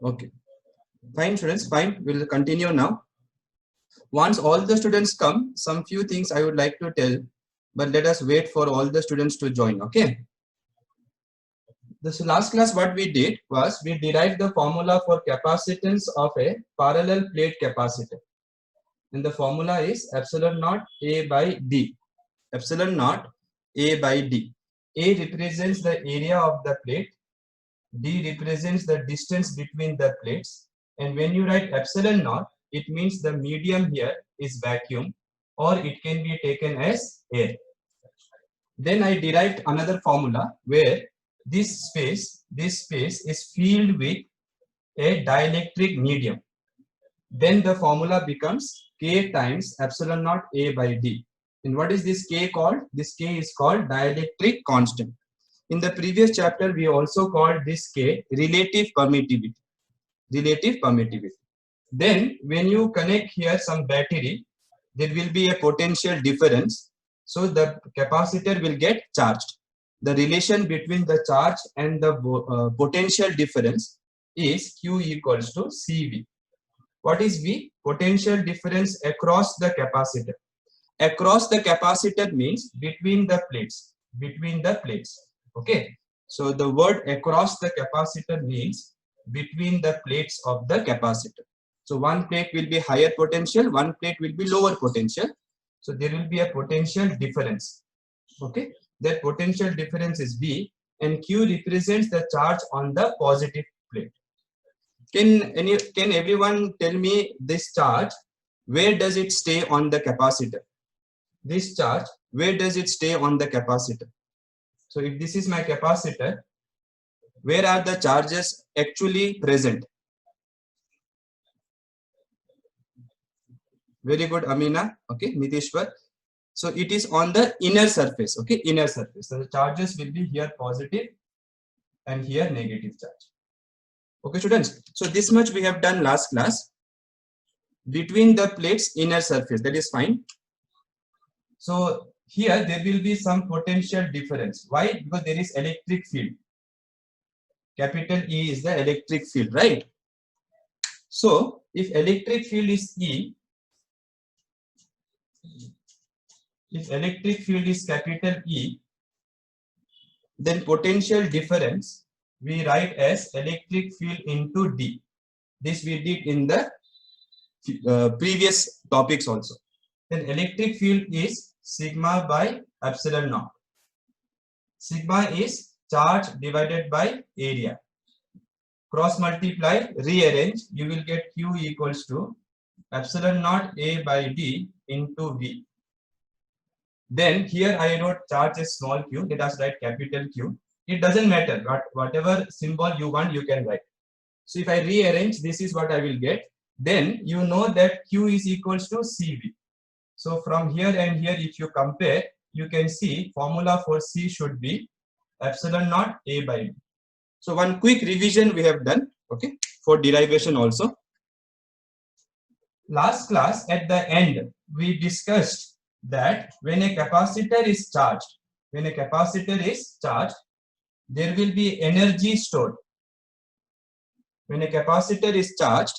Okay, fine students, fine. We'll continue now. Once all the students come, some few things I would like to tell, but let us wait for all the students to join, okay? This last class what we did was we derived the formula for capacitance of a parallel plate capacitor. And the formula is epsilon naught A by D. Epsilon naught A by D. A represents the area of the plate. D represents the distance between the plates. And when you write epsilon naught, it means the medium here is vacuum, or it can be taken as air. Then I derived another formula where this space is filled with a dielectric medium. Then the formula becomes K times epsilon naught A by D. And what is this K called? This K is called dielectric constant. In the previous chapter, we also called this K relative permittivity. Relative permittivity. Then when you connect here some battery, there will be a potential difference. So the capacitor will get charged. The relation between the charge and the potential difference is Q equals to CV. What is V? Potential difference across the capacitor. Across the capacitor means between the plates. Between the plates. Okay. So the word across the capacitor means between the plates of the capacitor. So one plate will be higher potential, one plate will be lower potential. So there will be a potential difference. Okay. That potential difference is V, and Q represents the charge on the positive plate. Can everyone tell me this charge, where does it stay on the capacitor? This charge, where does it stay on the capacitor? So if this is my capacitor, where are the charges actually present? Very good, Amina. Okay, Nitishwar. So it is on the inner surface. Okay, inner surface. So the charges will be here positive and here negative charge. Okay, students. So this much we have done last class. Between the plates, inner surface, that is fine. So here there will be some potential difference. Why? Because there is electric field. Capital E is the electric field, right? So if electric field is E, if electric field is capital E, then potential difference we write as electric field into D. This we did in the previous topics also. Then electric field is sigma by epsilon naught. Sigma is charge divided by area. Cross multiply, rearrange, you will get Q equals to epsilon naught A by D into V. Then here I wrote charge is small q, let us write capital Q. It doesn't matter, but whatever symbol you want, you can write. So if I rearrange, this is what I will get. Then you know that Q is equals to CV. So from here and here, if you compare, you can see formula for C should be epsilon naught A by D. So one quick revision we have done, okay, for derivation also. Last class at the end, we discussed that when a capacitor is charged, there will be energy stored. When a capacitor is charged,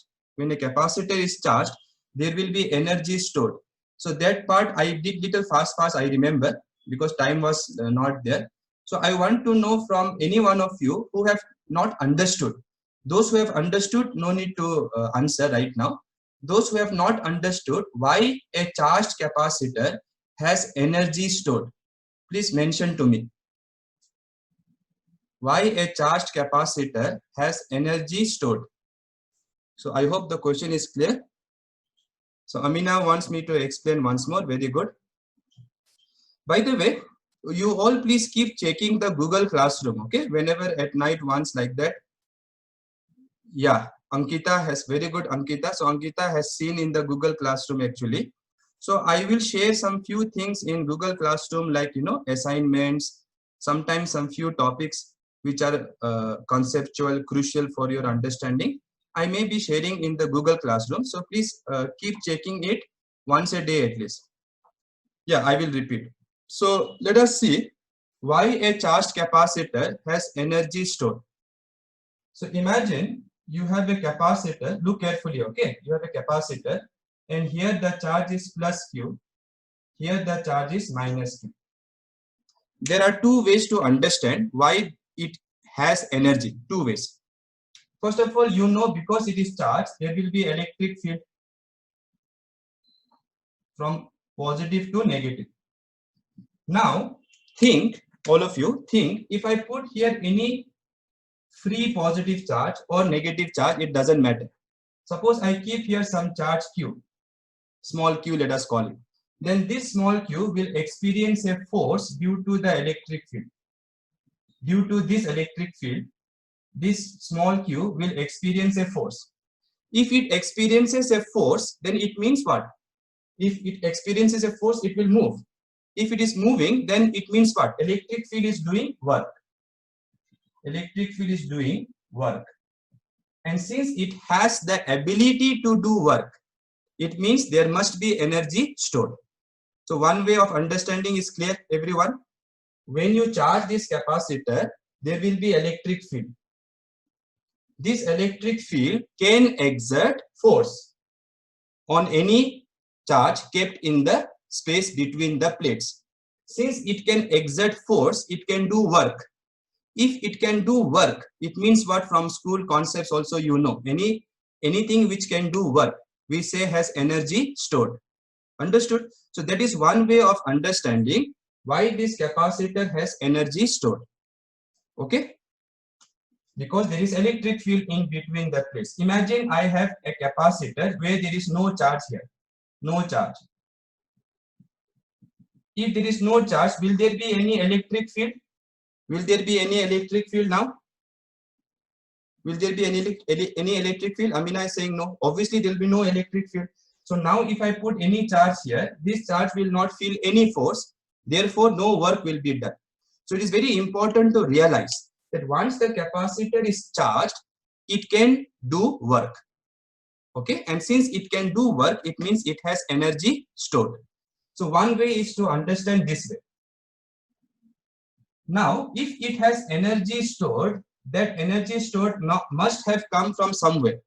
there will be energy stored. So that part I did little fast, I remember, because time was not there. So I want to know from any one of you who have not understood. Those who have understood, no need to answer right now. Those who have not understood why a charged capacitor has energy stored, please mention to me. Why a charged capacitor has energy stored? So I hope the question is clear. So Amina wants me to explain once more. Very good. By the way, you all please keep checking the Google Classroom, okay? Whenever at night once like that. Yeah, Ankita has, very good Ankita. So Ankita has seen in the Google Classroom actually. So I will share some few things in Google Classroom, like, you know, assignments, sometimes some few topics which are conceptual, crucial for your understanding. I may be sharing in the Google Classroom. So please keep checking it once a day at least. Yeah, I will repeat. So let us see why a charged capacitor has energy stored. So imagine you have a capacitor. Look carefully, okay? You have a capacitor, and here the charge is plus Q. Here the charge is minus Q. There are two ways to understand why it has energy. Two ways. First of all, you know, because it is charged, there will be electric field from positive to negative. Now, think, all of you, think, if I put here any free positive charge or negative charge, it doesn't matter. Suppose I keep here some charge Q, small q, let us call it. Then this small q will experience a force due to the electric field. Due to this electric field, this small q will experience a force. If it experiences a force, then it means what? If it experiences a force, it will move. If it is moving, then it means what? Electric field is doing work. Electric field is doing work. And since it has the ability to do work, it means there must be energy stored. So one way of understanding is clear, everyone. When you charge this capacitor, there will be electric field. This electric field can exert force on any charge kept in the space between the plates. Since it can exert force, it can do work. If it can do work, it means what? From school concepts also you know. Anything which can do work, we say has energy stored. Understood? So that is one way of understanding why this capacitor has energy stored. Okay? Because there is electric field in between the plates. Imagine I have a capacitor where there is no charge here. No charge. If there is no charge, will there be any electric field? Will there be any electric field now? Will there be any electric field? Amina is saying no. Obviously, there will be no electric field. So now if I put any charge here, this charge will not feel any force. Therefore, no work will be done. So it is very important to realize that once the capacitor is charged, it can do work. Okay. And since it can do work, it means it has energy stored. So one way is to understand this way. Now, if it has energy stored, that energy stored must have come from somewhere.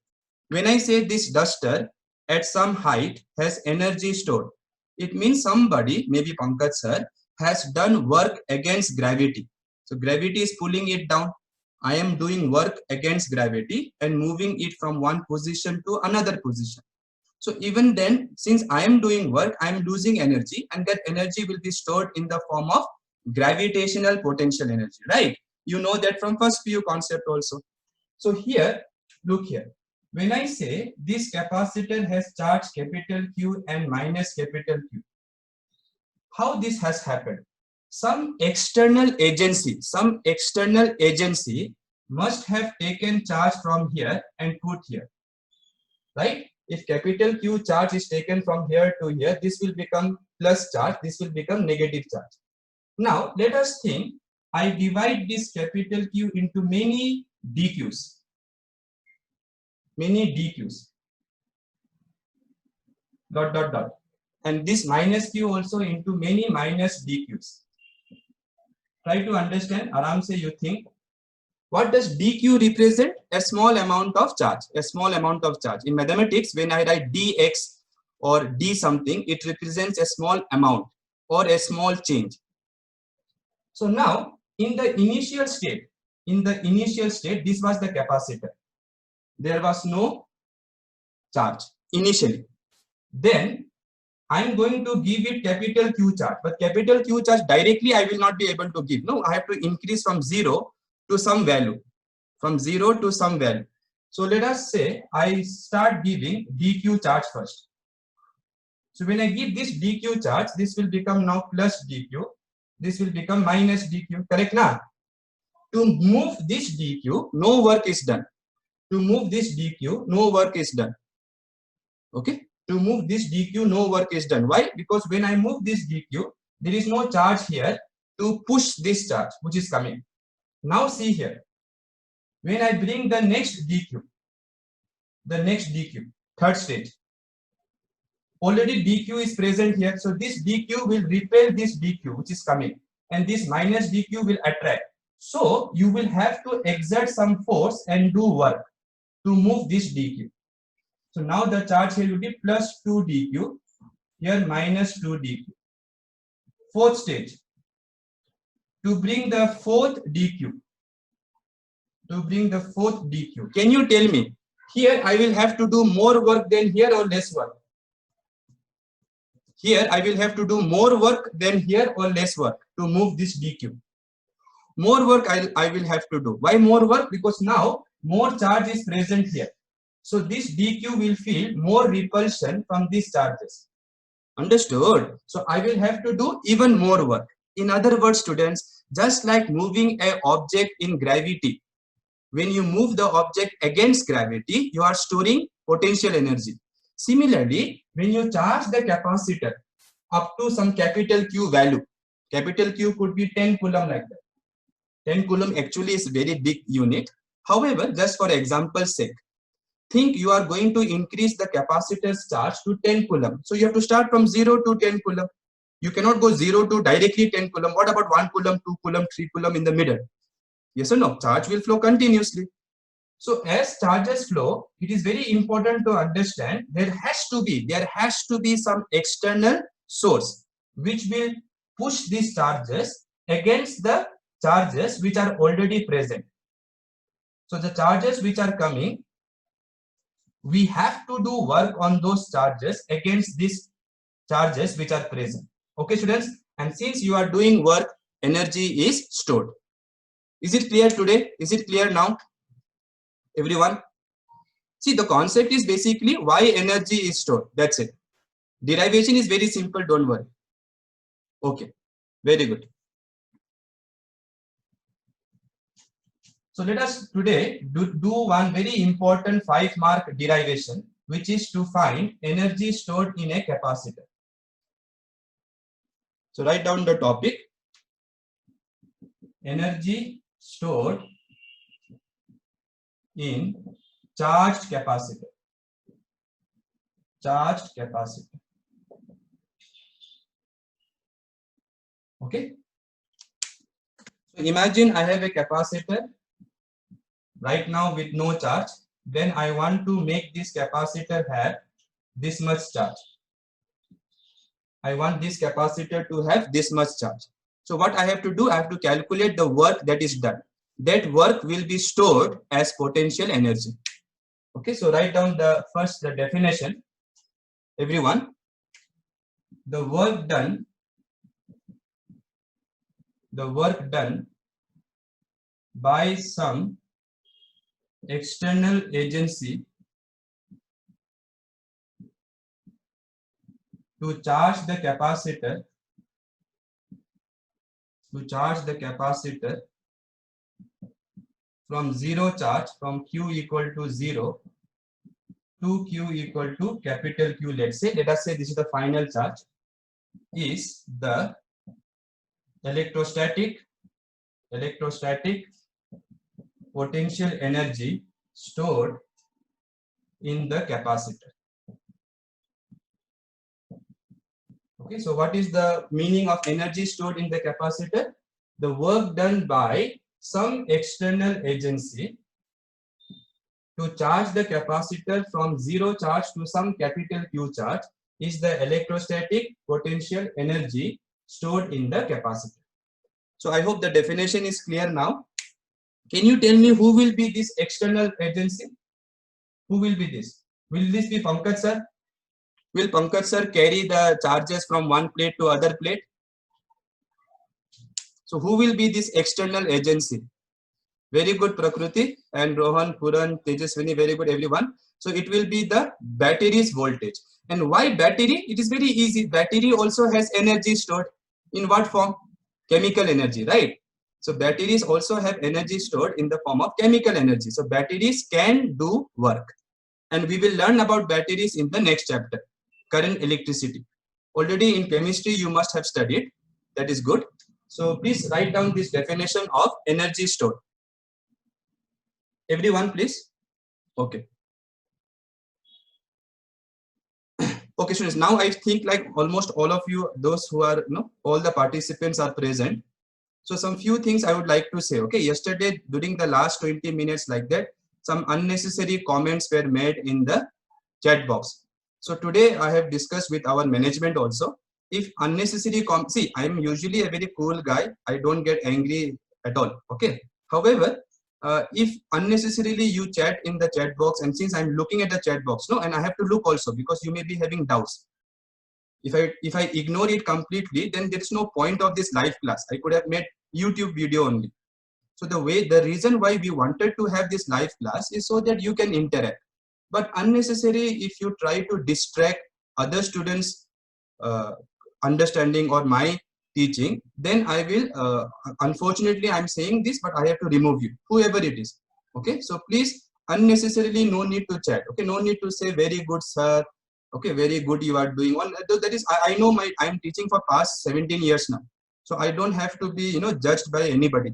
When I say this duster at some height has energy stored, it means somebody, maybe Pankaj sir, has done work against gravity. So gravity is pulling it down. I am doing work against gravity and moving it from one position to another position. So even then, since I am doing work, I am losing energy, and that energy will be stored in the form of gravitational potential energy, right? You know that from first few concept also. So here, look here. When I say this capacitor has charge capital Q and minus capital Q, how this has happened? Some external agency must have taken charge from here and put here, right? If capital Q charge is taken from here to here, this will become plus charge, this will become negative charge. Now, let us think, I divide this capital Q into many dqs. Many dqs. Dot, dot, dot. And this minus Q also into many minus dqs. Try to understand, aram se you think. What does dq represent? A small amount of charge. A small amount of charge. In mathematics, when I write dx or d something, it represents a small amount or a small change. So now, in the initial state, this was the capacitor. There was no charge initially. Then I'm going to give it capital Q charge, but capital Q charge directly I will not be able to give. No, I have to increase from 0 to some value. From 0 to some value. So let us say I start giving dq charge first. So when I give this dq charge, this will become now plus dq. This will become minus dq. Correct now? To move this dq, no work is done. To move this dq, no work is done. Okay? To move this dq, no work is done. Why? Because when I move this dq, there is no charge here to push this charge which is coming. Now see here. When I bring the next dq, third stage, already dq is present here. So this dq will repel this dq which is coming, and this minus dq will attract. So you will have to exert some force and do work to move this dq. So now the charge here will be plus 2 dq, here minus 2 dq. Fourth stage, to bring the fourth dq. To bring the fourth dq. Can you tell me, here I will have to do more work than here or less work? Here I will have to do more work than here or less work to move this dq. More work I will have to do. Why more work? Because now more charge is present here. So this dq will feel more repulsion from these charges. Understood? So I will have to do even more work. In other words, students, just like moving an object in gravity, when you move the object against gravity, you are storing potential energy. Similarly, when you charge the capacitor up to some capital Q value, capital Q could be 10 coulomb like that. 10 coulomb actually is very big unit. However, just for example's sake, think you are going to increase the capacitor's charge to 10 coulomb. So you have to start from 0 to 10 coulomb. You cannot go 0 to directly 10 coulomb. What about 1 coulomb, 2 coulomb, 3 coulomb in the middle? Yes or no? Charge will flow continuously. So as charges flow, it is very important to understand there has to be some external source which will push these charges against the charges which are already present. So the charges which are coming, we have to do work on those charges against these charges which are present. Okay, students? And since you are doing work, energy is stored. Is it clear today? Is it clear now? Everyone? See, the concept is basically why energy is stored. That's it. Derivation is very simple, don't worry. Okay, very good. So let us today do one very important 5-mark derivation, which is to find energy stored in a capacitor. So write down the topic. Energy stored in charged capacitor. Charged capacitor. Okay. So imagine I have a capacitor right now with no charge. Then I want to make this capacitor have this much charge. I want this capacitor to have this much charge. So what I have to do, I have to calculate the work that is done. That work will be stored as potential energy. Okay, so write down the definition. Everyone, the work done by some external agency to charge the capacitor from zero charge, from Q equal to 0 to Q equal to capital Q. Let us say this is the final charge, is the electrostatic potential energy stored in the capacitor. Okay, so what is the meaning of energy stored in the capacitor? The work done by some external agency to charge the capacitor from zero charge to some capital Q charge is the electrostatic potential energy stored in the capacitor. So I hope the definition is clear now. Can you tell me who will be this external agency? Who will be this? Will this be Pankaj sir? Will Pankaj sir carry the charges from one plate to other plate? So who will be this external agency? Very good, Prakriti and Rohan, Puran, Tejaswini, very good everyone. So it will be the battery's voltage. And why battery? It is very easy. Battery also has energy stored. In what form? Chemical energy, right? So batteries also have energy stored in the form of chemical energy. So batteries can do work. And we will learn about batteries in the next chapter, current electricity. Already in chemistry you must have studied. That is good. So please write down this definition of energy stored. Everyone, please. Okay. Okay, students. Now I think like almost all of you, those who are, all the participants are present. So some few things I would like to say. Okay, yesterday during the last 20 minutes like that, some unnecessary comments were made in the chat box. So today I have discussed with our management also. If unnecessary see, I am usually a very cool guy. I don't get angry at all. Okay. However, if unnecessarily you chat in the chat box, and since I'm looking at the chat box, no, and I have to look also because you may be having doubts. If I ignore it completely, then there's no point of this live class. I could have made YouTube video only. So the reason why we wanted to have this live class is so that you can interact. But unnecessary, if you try to distract other students understanding or my teaching, then I will unfortunately I'm saying this, but I have to remove you, whoever it is. Okay, so please, unnecessarily no need to chat. Okay, no need to say very good sir. Okay, very good you are doing. One that is I know I'm teaching for past 17 years now, so I don't have to be judged by anybody.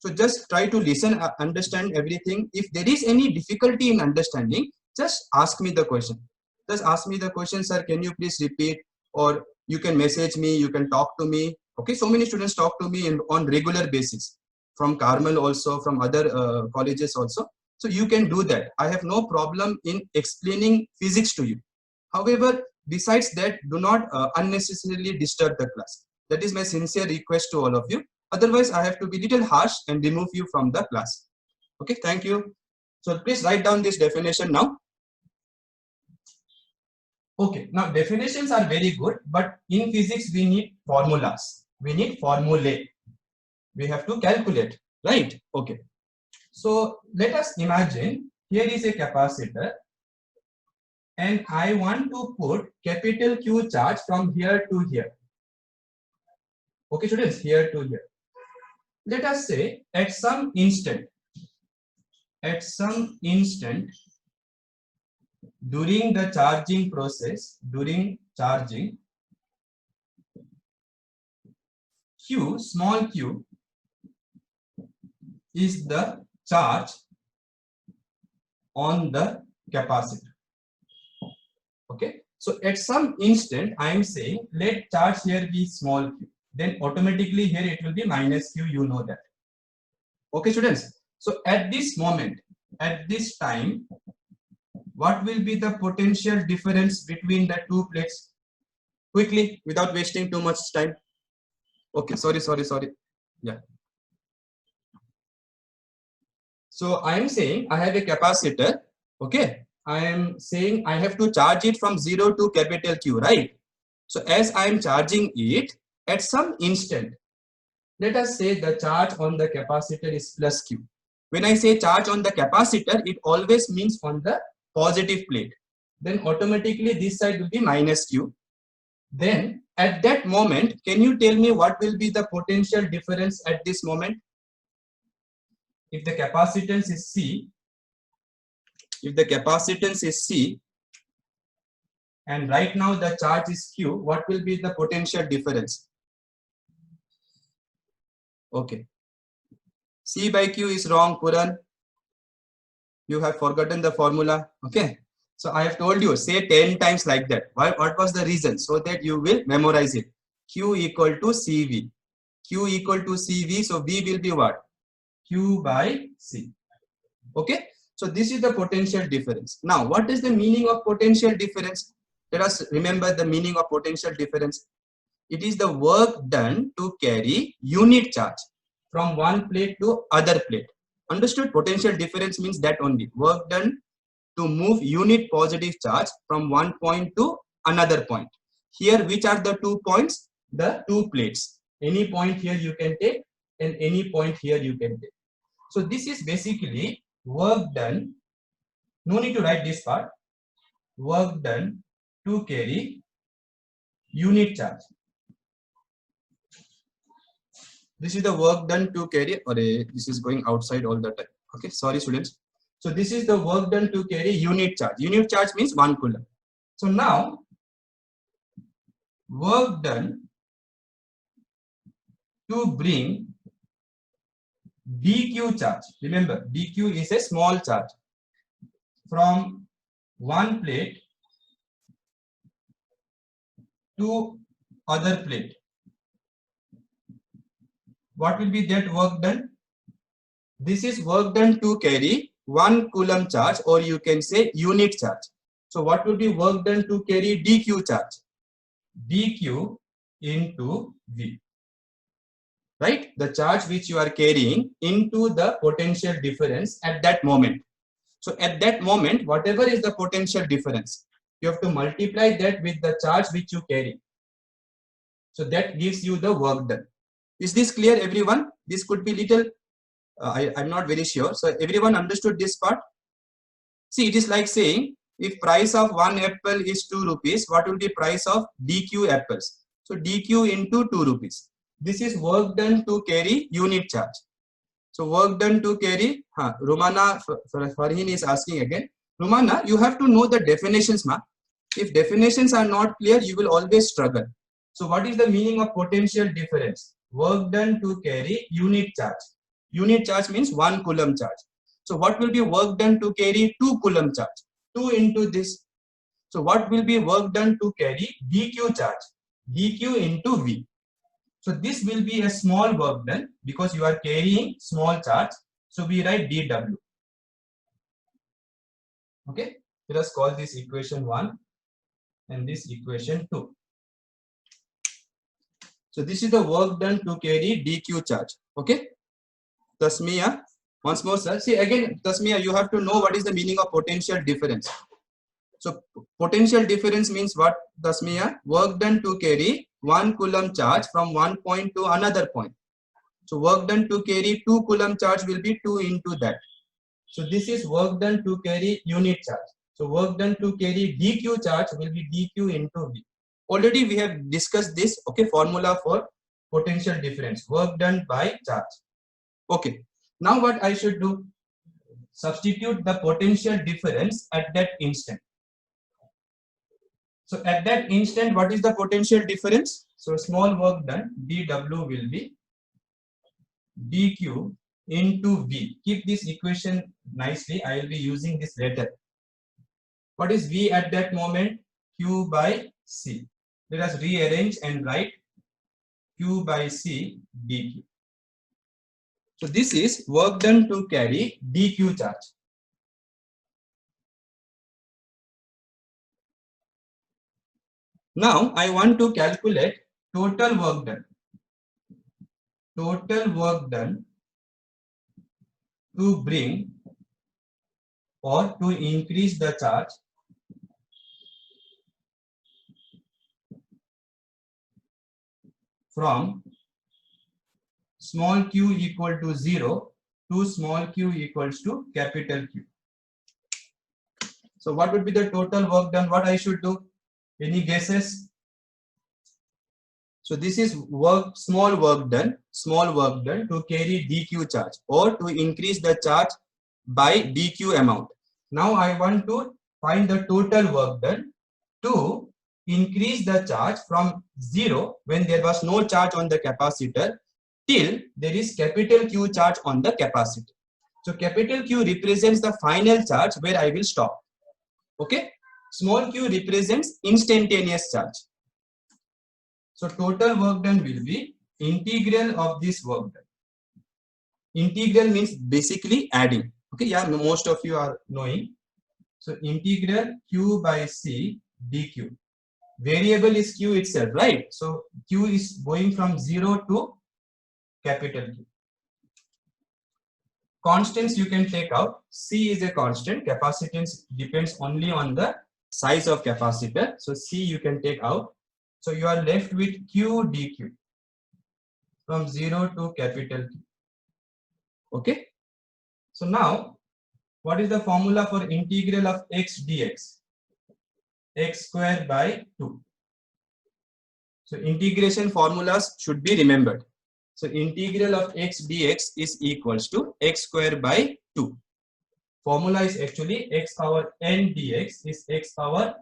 So just try to listen, understand everything. If there is any difficulty in understanding, just ask me the question. Just ask me the question, sir, can you please repeat? Or you can message me, you can talk to me. Okay, so many students talk to me on regular basis, from Carmel also, from other colleges also. So you can do that. I have no problem in explaining physics to you. However, besides that, do not unnecessarily disturb the class. That is my sincere request to all of you. Otherwise, I have to be little harsh and remove you from the class. Okay, thank you. So please write down this definition now. Okay, now definitions are very good, but in physics we need formulas. We need formulae. We have to calculate, right? Okay. So let us imagine here is a capacitor, and I want to put capital Q charge from here to here. Okay, students, here to here. Let us say at some instant during the charging process, during charging, Q, small q, is the charge on the capacitor. Okay, so at some instant I am saying let charge here be small q, then automatically here it will be minus q, you know that. Okay, students, so at this moment, at this time, what will be the potential difference between the two plates? Quickly, without wasting too much time. Okay, sorry. Yeah. So I am saying I have a capacitor. Okay, I am saying I have to charge it from 0 to capital Q, right? So as I am charging it, at some instant, let us say the charge on the capacitor is plus Q. When I say charge on the capacitor, it always means on the positive plate. Then automatically this side will be minus Q. Then at that moment, can you tell me what will be the potential difference at this moment? If the capacitance is C, and right now the charge is Q, what will be the potential difference? Okay. C by Q is wrong, Puran. You have forgotten the formula. Okay. So I have told you, say 10 times like that. What was the reason? So that you will memorize it. Q equal to CV. Q equal to CV. So V will be what? Q by C. Okay. So this is the potential difference. Now, what is the meaning of potential difference? Let us remember the meaning of potential difference. It is the work done to carry unit charge from one plate to other plate. Understood? Potential difference means that only. Work done to move unit positive charge from one point to another point. Here, which are the 2 points? The 2 plates. Any point here you can take, and any point here you can take. So this is basically work done. No need to write this part. Work done to carry unit charge. This is the work done to carry, or this is going outside all the time. Okay, sorry students. So this is the work done to carry unit charge. Unit charge means 1 coulomb. So now, work done to bring dq charge. Remember, dq is a small charge from one plate to other plate. What will be that work done? This is work done to carry 1 coulomb charge, or you can say unit charge. So what will be work done to carry dq charge? Dq into V. Right? The charge which you are carrying into the potential difference at that moment. So at that moment, whatever is the potential difference, you have to multiply that with the charge which you carry. So that gives you the work done. Is this clear, everyone? This could be little, I'm not very sure. So everyone understood this part? See, it is like saying, if price of one apple is 2 rupees, what will be price of dq apples? So dq into 2 rupees. This is work done to carry unit charge. So work done to carry, Rumana Farhin is asking again. Rumana, you have to know the definitions, ma. If definitions are not clear, you will always struggle. So what is the meaning of potential difference? Work done to carry unit charge. Unit charge means 1 coulomb charge. So what will be work done to carry 2 coulomb charge? 2 into this. So what will be work done to carry dq charge? dq into V. So this will be a small work done because you are carrying small charge. So we write dw. Okay. Let us call this equation 1 and this equation 2. So this is the work done to carry dq charge. Okay. Tasmiya, once more, sir. See again, Tasmiya, you have to know what is the meaning of potential difference. So potential difference means what, Tasmiya? Work done to carry 1 coulomb charge from one point to another point. So work done to carry 2 coulomb charge will be 2 into that. So this is work done to carry unit charge. So work done to carry dq charge will be dq into V. Already we have discussed this, okay, formula for potential difference, work done by charge. Okay, now what I should do? Substitute the potential difference at that instant. So at that instant, what is the potential difference? So small work done, dw will be dq into V. Keep this equation nicely. I will be using this later. What is V at that moment? Q by C. Let us rearrange and write Q by C dq. So this is work done to carry dq charge. Now I want to calculate total work done. Total work done to bring or to increase the charge from small q equal to 0 to small q equals to capital Q. So what would be the total work done? What I should do? Any guesses? So this is small work done to carry dq charge or to increase the charge by dq amount. Now I want to find the total work done to increase the charge from 0 when there was no charge on the capacitor till there is capital Q charge on the capacitor. So capital Q represents the final charge where I will stop. Okay. Small q represents instantaneous charge. So total work done will be integral of this work done. Integral means basically adding. Okay, yeah, most of you are knowing. So integral q by c dq. Variable is q itself, right? So q is going from 0 to capital Q. Constants you can take out. C is a constant. Capacitance depends only on the size of capacitor. So C you can take out. So you are left with q dq from 0 to capital Q. Okay. So now, what is the formula for integral of x dx? X square by 2. So integration formulas should be remembered. So integral of x dx is equals to x square by 2. Formula is actually x power n dx is x power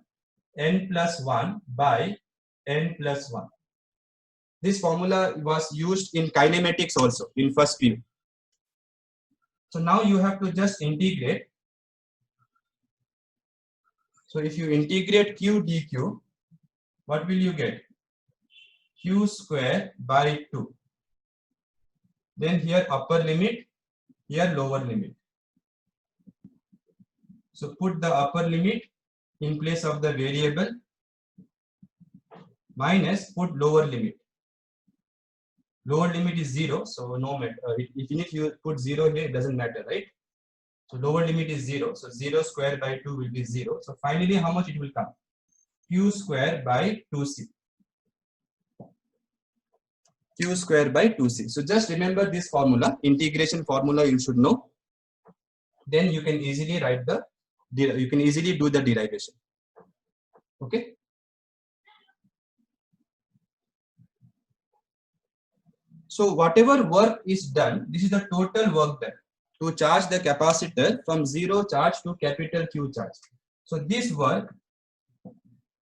n plus 1 by n plus 1. This formula was used in kinematics also in first period. So now you have to just integrate. So if you integrate q dq, what will you get? Q square by 2. Then here upper limit, here lower limit. So put the upper limit in place of the variable minus put lower limit. Lower limit is 0, so no matter. Even if you put 0 here, it doesn't matter, right? So lower limit is 0. So 0 square by 2 will be 0. So finally, how much it will come? Q square by 2c. Q square by 2c. So just remember this formula, integration formula you should know. Then you can easily write the, you can easily do the derivation. Okay. So whatever work is done, this is the total work done to charge the capacitor from 0 charge to capital Q charge. So this work,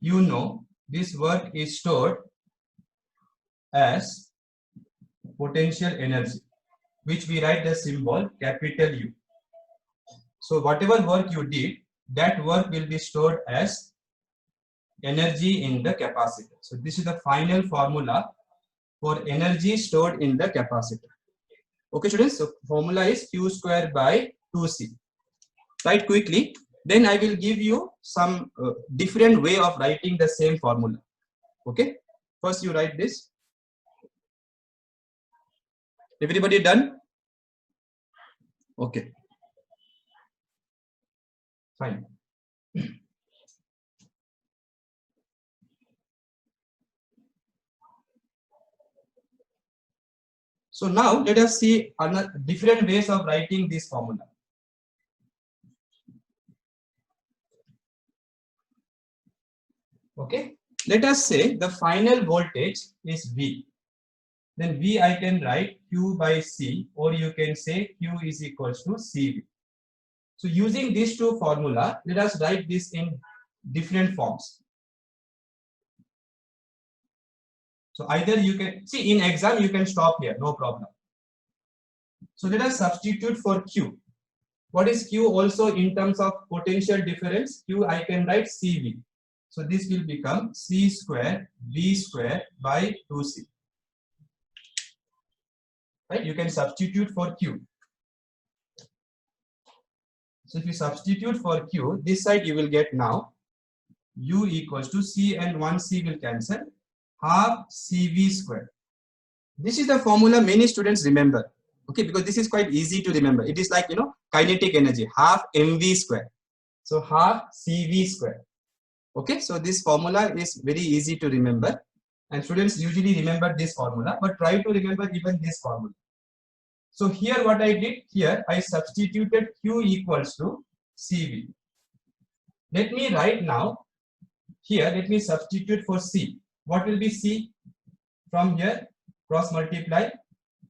you know, this work is stored as potential energy, which we write the symbol capital U. So whatever work you did, that work will be stored as energy in the capacitor. So this is the final formula for energy stored in the capacitor. Okay, students, so formula is Q square by 2C. Write quickly, then I will give you some different way of writing the same formula. Okay, first you write this. Everybody done? Okay, fine. So now let us see different ways of writing this formula. Okay, let us say the final voltage is V. Then V I can write Q by C, or you can say Q is equals to CV. So using these two formula, let us write this in different forms. So either you can see in exam you can stop here, no problem. So let us substitute for Q. What is Q also in terms of potential difference? Q I can write CV. So this will become C square V square by 2C. Right? You can substitute for Q. So if you substitute for Q, this side you will get now U equals to C, and 1C will cancel, half CV square. This is the formula many students remember. Okay, because this is quite easy to remember. It is like, you know, kinetic energy, half mv square. So half cv square. Okay, so this formula is very easy to remember, and students usually remember this formula, but try to remember even this formula. So here what I did, here I substituted Q equals to CV. Let me write now, here let me substitute for C. What will be C? From here, cross multiply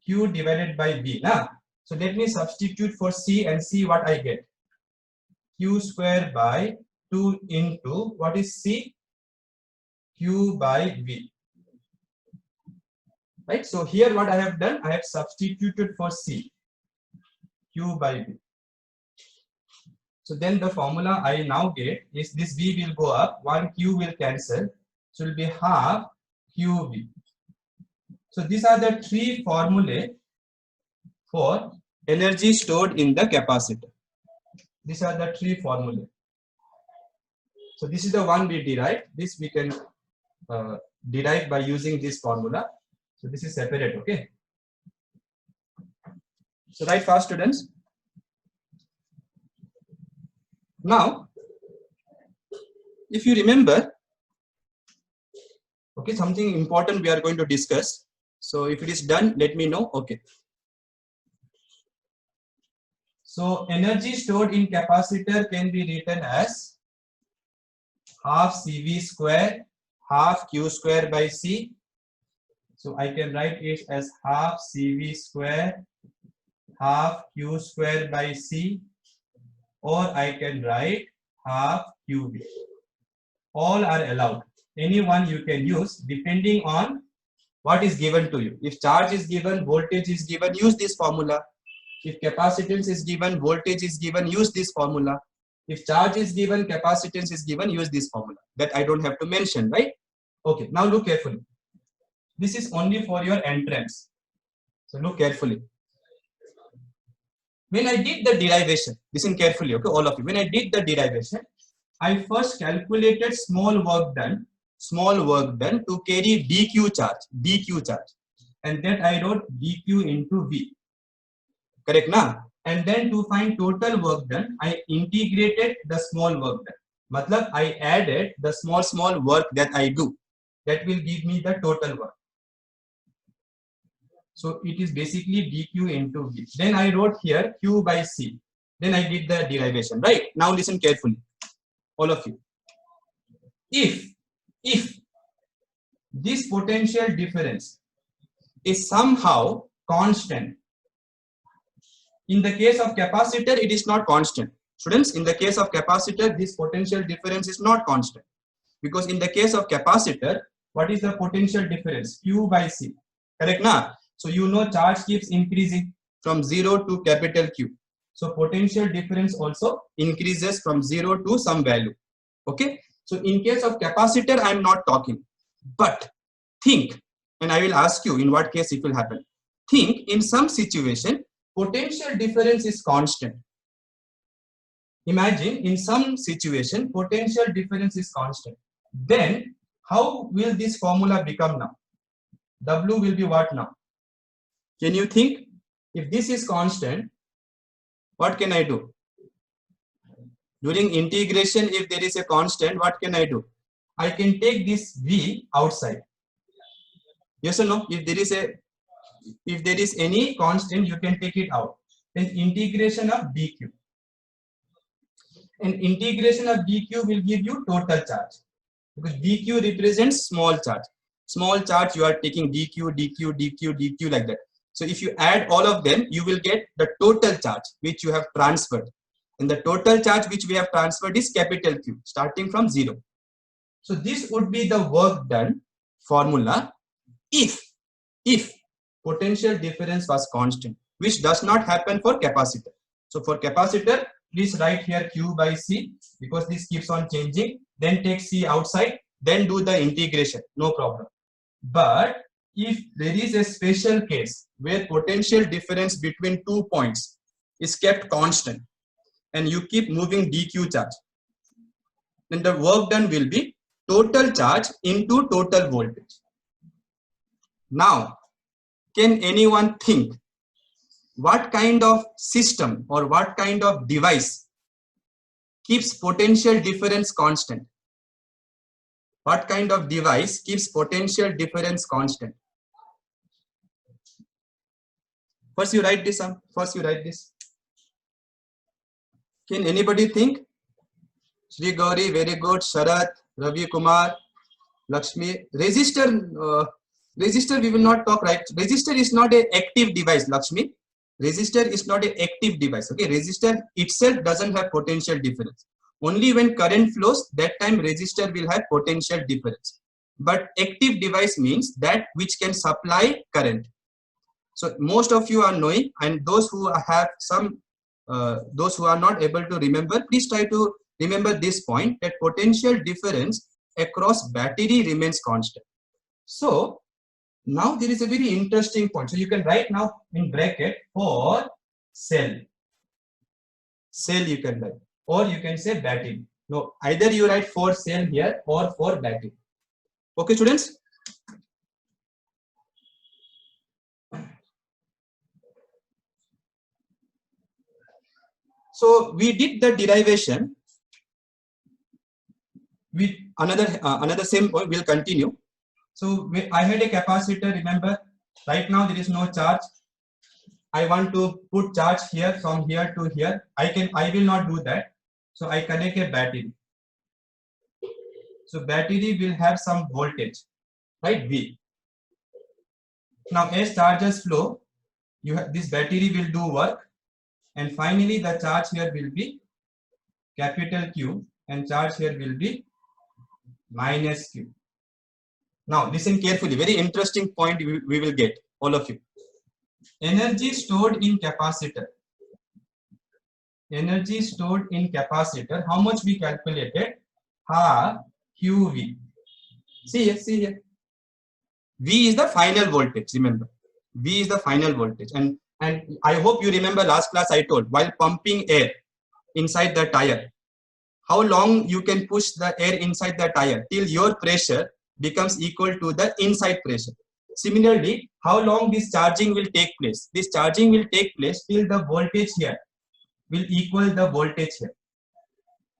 Q divided by V. Now, so let me substitute for C and see what I get. Q square by 2 into, what is C? Q by V. Right, so here what I have done, I have substituted for C, Q by V. So then the formula I now get is this V will go up, 1 Q will cancel, so it will be half QV. So these are the three formulae for energy stored in the capacitor. These are the three formulae. So this is the one we derived. This we can derive by using this formula. So this is separate, okay? So write fast, students. Now, if you remember, okay, something important we are going to discuss. So if it is done, let me know. Okay. So energy stored in capacitor can be written as half CV square, half Q square by C. So I can write it as half CV square, half Q square by C, or I can write half QV. All are allowed. Any one you can use depending on what is given to you. If charge is given, voltage is given, use this formula. If capacitance is given, voltage is given, use this formula. If charge is given, capacitance is given, use this formula. That I don't have to mention, right? Okay, now look carefully. This is only for your entrance. So look carefully. when I did the derivation, listen carefully, okay, all of you. When I did the derivation, I first calculated small work done to carry dq charge, and then I wrote dq into v, correct na? And then to find total work done, I integrated the small work done. Matlab, I added the small work that I do. That will give me the total work. So it is basically dq into v. Then I wrote here q by c. Then I did the derivation, right? Now listen carefully, all of you. If this potential difference is somehow constant, in the case of capacitor, it is not constant. Students, in the case of capacitor, this potential difference is not constant. Because in the case of capacitor, what is the potential difference? Q by C. Correct na? So you know charge keeps increasing from 0 to capital Q. So potential difference also increases from 0 to some value. Okay? So in case of capacitor, I am not talking. But think, and I will ask you in what case it will happen. Think in some situation, potential difference is constant. Imagine in some situation, potential difference is constant. Then how will this formula become now? W will be what now? Can you think? If this is constant, what can I do? During integration, if there is a constant, what can I do? I can take this V outside. Yes or no? If there is any constant, you can take it out. Then integration of dq. And integration of dq will give you total charge. Because dq represents small charge. Small charge, you are taking dq like that. So if you add all of them, you will get the total charge which you have transferred. And the total charge which we have transferred is capital Q, starting from 0. So this would be the work done formula if potential difference was constant, which does not happen for capacitor. So for capacitor, please write here Q by C, because this keeps on changing. Then take C outside, then do the integration, no problem. But if there is a special case where potential difference between 2 points is kept constant and you keep moving dq charge, then the work done will be total charge into total voltage. Now, can anyone think what kind of system or what kind of device keeps potential difference constant? What kind of device keeps potential difference constant? First you write this. Can anybody think? Shri Gauri, very good. Sharat, Ravi Kumar, Lakshmi. Resistor we will not talk, right? Resistor is not an active device, Lakshmi. Resistor is not an active device. Okay, resistor itself doesn't have potential difference. Only when current flows, that time resistor will have potential difference. But active device means that which can supply current. So most of you are knowing, and those who have those who are not able to remember, please try to remember this point, that potential difference across battery remains constant. So now there is a very interesting point. So you can write now in bracket for cell. Cell you can write, or you can say battery. No, either you write for cell here or for battery. Okay, students? So we did the derivation with another same point. We'll continue. So I had a capacitor, remember, right now there is no charge. I want to put charge here from here to here. I will not do that. So I connect a battery. So battery will have some voltage, right? V. Now as charges flow, this battery will do work, and finally the charge here will be capital Q and charge here will be minus Q. Now listen carefully, very interesting point we will get, all of you. Energy stored in capacitor. Energy stored in capacitor, how much we calculated? Half QV. See here. V is the final voltage, remember. V is the final voltage. And And I hope you remember last class I told, while pumping air inside the tire, how long you can push the air inside the tire till your pressure becomes equal to the inside pressure. Similarly, how long this charging will take place? This charging will take place till the voltage here will equal the voltage here.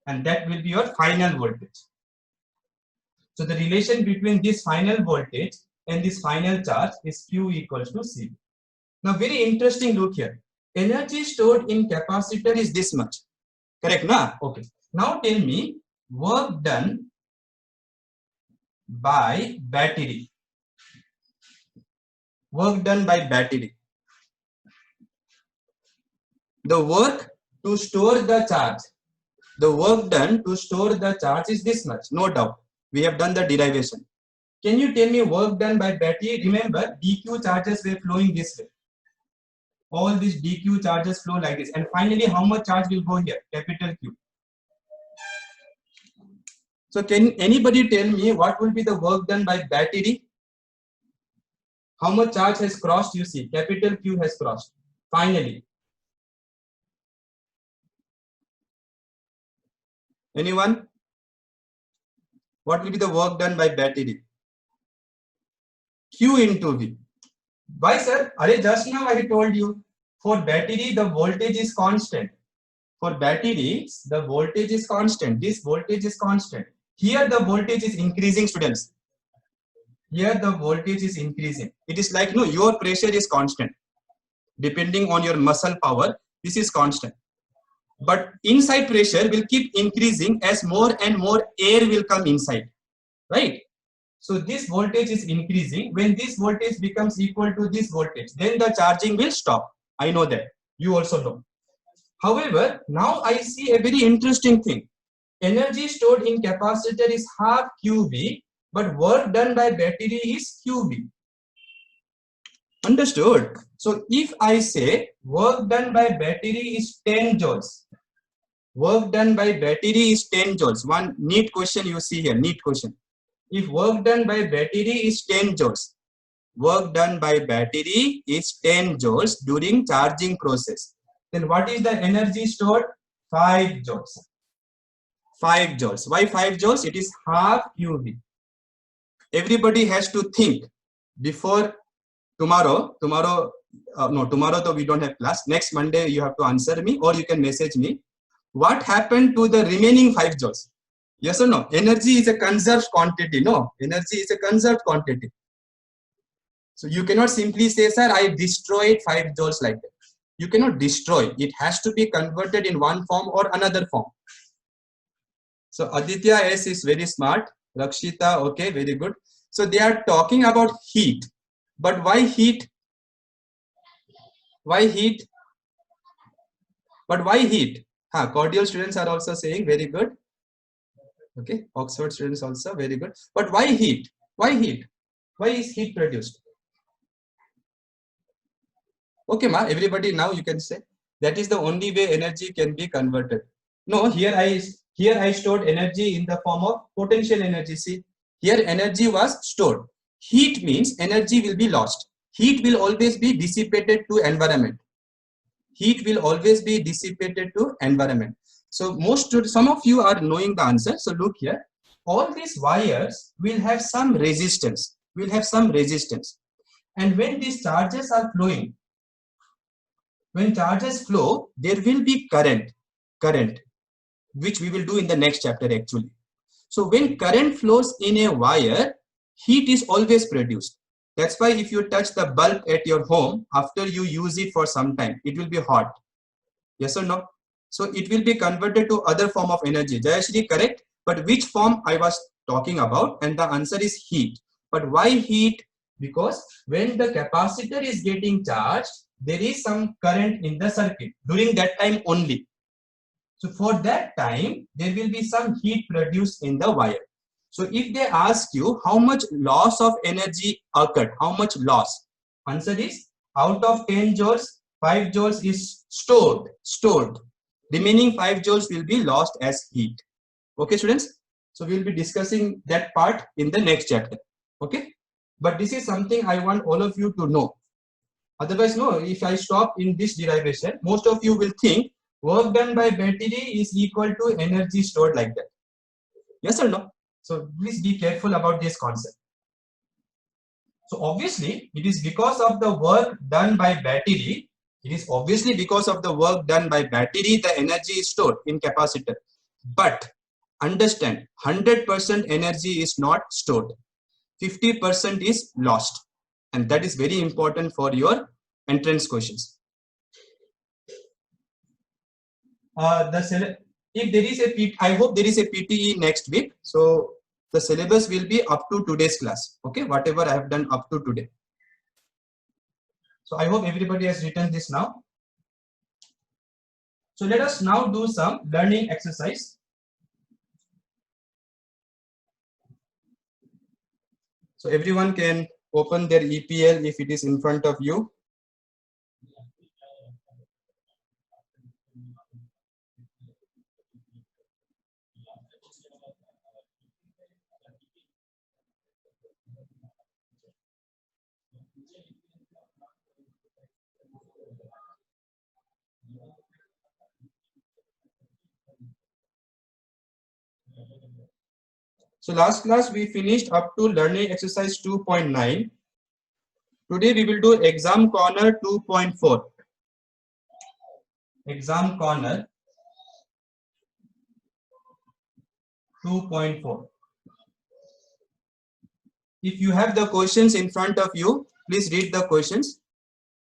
And that will be your final voltage. So the relation between this final voltage and this final charge is Q equals to C. Now very interesting, look here. Energy stored in capacitor is this much. Correct, na? Okay. Now tell me work done by battery. Work done by battery. The work to store the charge. The work done to store the charge is this much, no doubt. We have done the derivation. Can you tell me work done by battery? Remember, dq charges were flowing this way. All these dq charges flow like this. And finally, how much charge will go here? Capital Q. So can anybody tell me what will be the work done by battery? How much charge has crossed? You see, capital Q has crossed. Finally. Anyone? What will be the work done by battery? Q into V. Why, sir? Just now I told you, for battery the voltage is constant. For batteries, the voltage is constant. This voltage is constant. Here the voltage is increasing, students. Here the voltage is increasing. It is like, no, your pressure is constant. Depending on your muscle power, this is constant. But inside pressure will keep increasing as more and more air will come inside. Right? So this voltage is increasing. When this voltage becomes equal to this voltage, then the charging will stop. I know that. You also know. However, now I see a very interesting thing. Energy stored in capacitor is half QV, but work done by battery is QV. Understood? So if I say work done by battery is 10 joules, work done by battery is 10 joules. One neat question you see here, neat question. If work done by battery is 10 joules, work done by battery is 10 joules during charging process, then what is the energy stored? 5 joules. 5 joules. Why 5 joules? It is half QV. Everybody has to think before tomorrow. Tomorrow though we don't have class. Next Monday you have to answer me or you can message me. What happened to the remaining 5 joules? Yes or no? Energy is a conserved quantity. No, energy is a conserved quantity. So you cannot simply say, sir, I destroyed 5 joules like that. You cannot destroy. It has to be converted in one form or another form. So Aditya S is very smart. Rakshita, okay, very good. So they are talking about heat. But why heat? Why heat? But why heat? Cordial students are also saying very good. Okay, Oxford students also very good. But why heat? Why heat? Why is heat produced? Okay, ma, everybody now you can say that is the only way energy can be converted. No, here I stored energy in the form of potential energy. See, here energy was stored. Heat means energy will be lost. Heat will always be dissipated to environment. Heat will always be dissipated to environment. So some of you are knowing the answer. So look here, all these wires will have some resistance. And when these charges are flowing, when charges flow, there will be current, which we will do in the next chapter actually. So when current flows in a wire, heat is always produced. That's why if you touch the bulb at your home, after you use it for some time, it will be hot. Yes or no? So it will be converted to other form of energy. Jayashri, correct? But which form I was talking about? And the answer is heat. But why heat? Because when the capacitor is getting charged, there is some current in the circuit during that time only. So for that time, there will be some heat produced in the wire. So if they ask you how much loss of energy occurred, how much loss? Answer is out of 10 joules, 5 joules is stored. Remaining 5 joules will be lost as heat. Okay, students? So we will be discussing that part in the next chapter. Okay? But this is something I want all of you to know. Otherwise, no, if I stop in this derivation, most of you will think work done by battery is equal to energy stored like that. Yes or no? So please be careful about this concept. So obviously, it is because of the work done by battery. It is obviously because of the work done by battery, the energy is stored in capacitor. But understand, 100% energy is not stored. 50% is lost. And that is very important for your entrance questions. If there is a I hope there is a PTE next week. So the syllabus will be up to today's class. Okay, whatever I have done up to today. So I hope everybody has written this now. So let us now do some learning exercise. So everyone can open their EPL if it is in front of you. So last class we finished up to learning exercise 2.9. Today we will do exam corner 2.4. Exam corner 2.4. If you have the questions in front of you, please read the questions.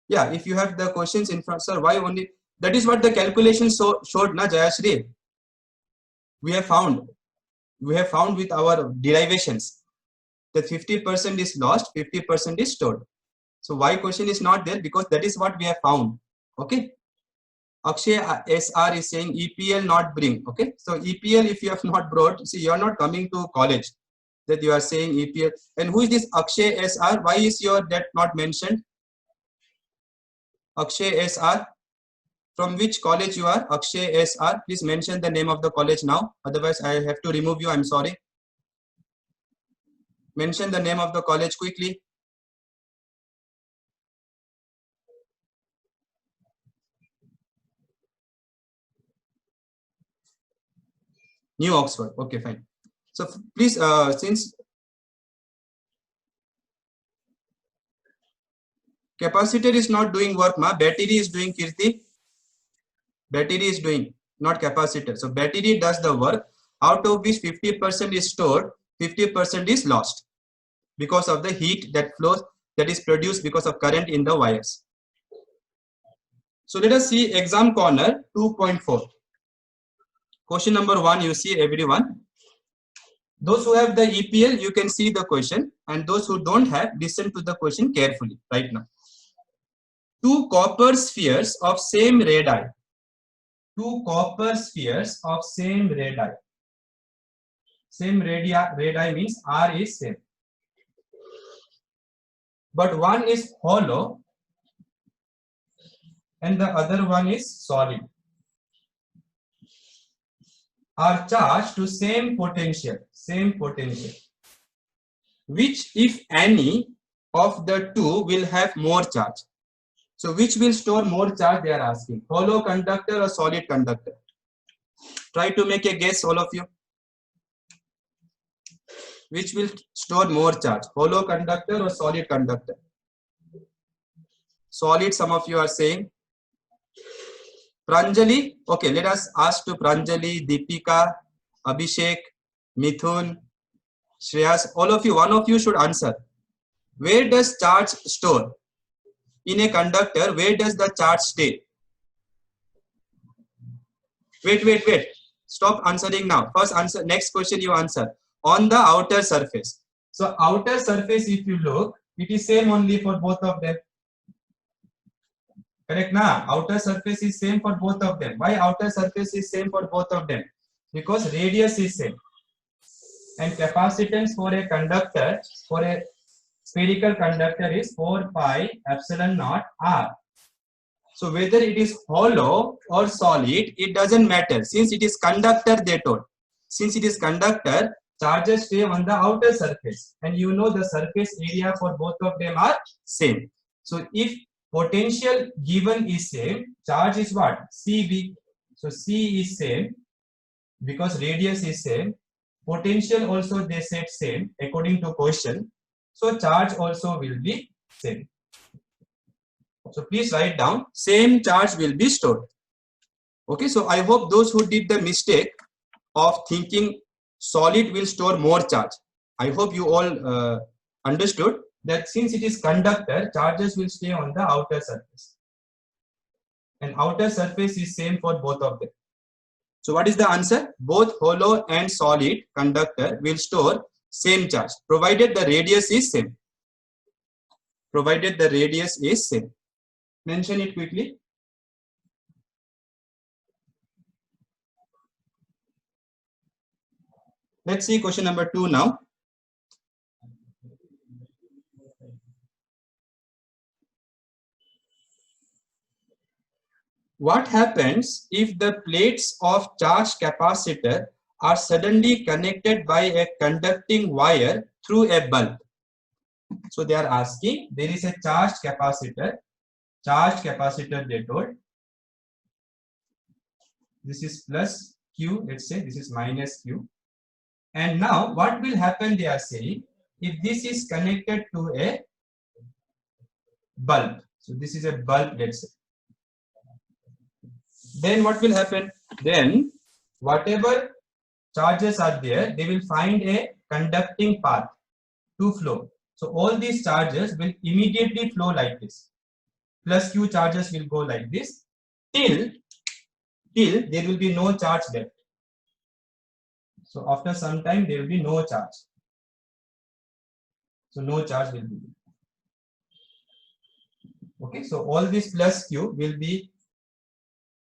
Yeah, if you have the questions in front, sir, why only? That is what the calculation showed, na Jayashri. We have found with our derivations that 50% is lost, 50% is stored. So why question is not there? Because that is what we have found. Okay. Akshay SR is saying EPL not bring. Okay. So EPL, if you have not brought, see, you are not coming to college, that you are saying EPL. And who is this Akshay SR? Why is your that not mentioned? Akshay SR. From which college you are? Akshay SR. Please mention the name of the college now. Otherwise, I have to remove you. I'm sorry. Mention the name of the college quickly. New Oxford. Okay, fine. So please, since capacitor is not doing work, battery is doing, Kirti. Battery is doing, not capacitor. So battery does the work, out of which 50% is stored, 50% is lost because of the heat that flows, that is produced because of current in the wires. So let us see exam corner 2.4. Question number 1, you see everyone. Those who have the EPL, you can see the question, and those who don't have, listen to the question carefully right now. Two copper spheres of same radii. Two copper spheres of same radii. Same radii means R is same. But one is hollow and the other one is solid. Are charged to same potential. Which, if any, of the two will have more charge? So which will store more charge, they are asking. Hollow conductor or solid conductor? Try to make a guess, all of you. Which will store more charge? Hollow conductor or solid conductor? Solid, some of you are saying. Pranjali, okay, let us ask to Pranjali, Deepika, Abhishek, Mithun, Shreyas, all of you, one of you should answer. Where does charge store? In a conductor, where does the charge stay? Wait. Stop answering now. First answer, next question you answer. On the outer surface. So outer surface, if you look, it is same only for both of them. Correct na? Outer surface is same for both of them. Why outer surface is same for both of them? Because radius is same. And capacitance for a conductor, for a spherical conductor is 4 pi epsilon naught R. So whether it is hollow or solid, it doesn't matter. Since it is conductor, they told. Since it is conductor, charges stay on the outer surface. And you know the surface area for both of them are same. So if Potential given is same. Charge is what? CV. So C is same because radius is same. Potential also they said same according to question. So charge also will be same. So please write down same charge will be stored. Okay, so I hope those who did the mistake of thinking solid will store more charge. I hope you all understood that since it is conductor, charges will stay on the outer surface. And outer surface is same for both of them. So what is the answer? Both hollow and solid conductor will store same charge, provided the radius is same. Provided the radius is same. Mention it quickly. Let's see question number 2 now. What happens if the plates of charge capacitor are suddenly connected by a conducting wire through a bulb? So they are asking, there is a charged capacitor they told. This is plus Q, let's say this is minus Q. And now what will happen, they are saying, if this is connected to a bulb. So this is a bulb, let's say. Then what will happen? Then whatever charges are there, they will find a conducting path to flow. So all these charges will immediately flow like this. Plus Q charges will go like this till there will be no charge left. So after some time there will be no charge. So no charge will be. Okay, so all this plus Q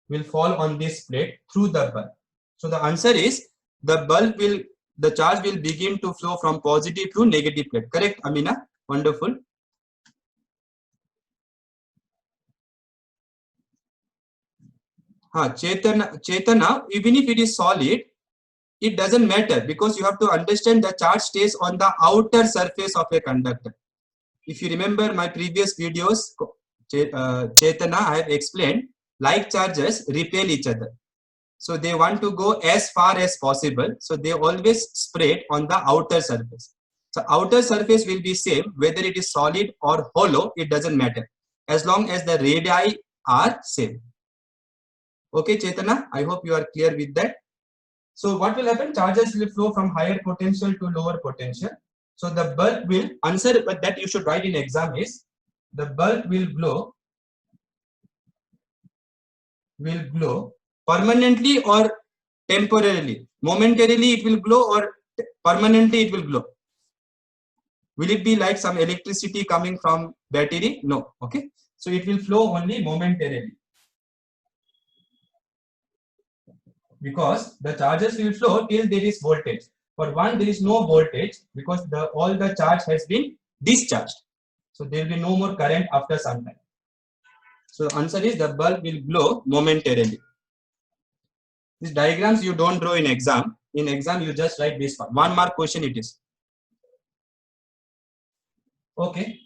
will fall on this plate through the bulb. So the answer is the charge will begin to flow from positive to negative plate. Correct, Amina? Wonderful. Chetana, even if it is solid, it doesn't matter because you have to understand the charge stays on the outer surface of a conductor. If you remember my previous videos, Chetana, I have explained like charges repel each other. So they want to go as far as possible. So they always spread on the outer surface. So outer surface will be same whether it is solid or hollow, it doesn't matter as long as the radii are same. Okay, Chetana, I hope you are clear with that. So what will happen? Charges will flow from higher potential to lower potential. So the bulb will answer, but that you should write in exam is the bulb will glow permanently or temporarily. Momentarily it will glow or permanently it will glow. Will it be like some electricity coming from battery? No. Okay. So it will flow only momentarily. Because the charges will flow till there is voltage. For one, there is no voltage because all the charge has been discharged. So there will be no more current after some time. So the answer is the bulb will glow momentarily. These diagrams you don't draw in exam. In exam, you just write this one. 1 mark question it is. Okay.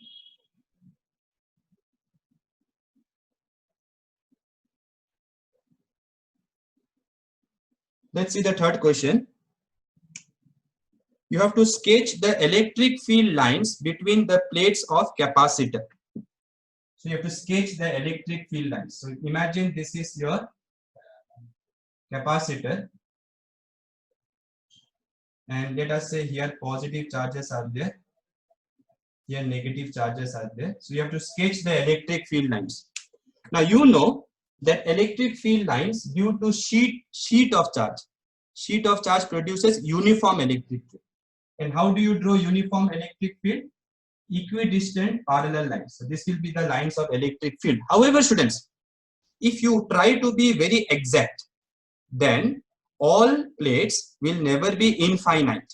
Let's see the third question. You have to sketch the electric field lines between the plates of capacitor. So you have to sketch the electric field lines. So imagine this is your capacitor. And let us say here positive charges are there. Here negative charges are there. So you have to sketch the electric field lines. Now you know that electric field lines due to sheet of charge. Sheet of charge produces uniform electric field. And how do you draw uniform electric field? Equidistant parallel lines. So this will be the lines of electric field. However, students, if you try to be very exact, then all plates will never be infinite.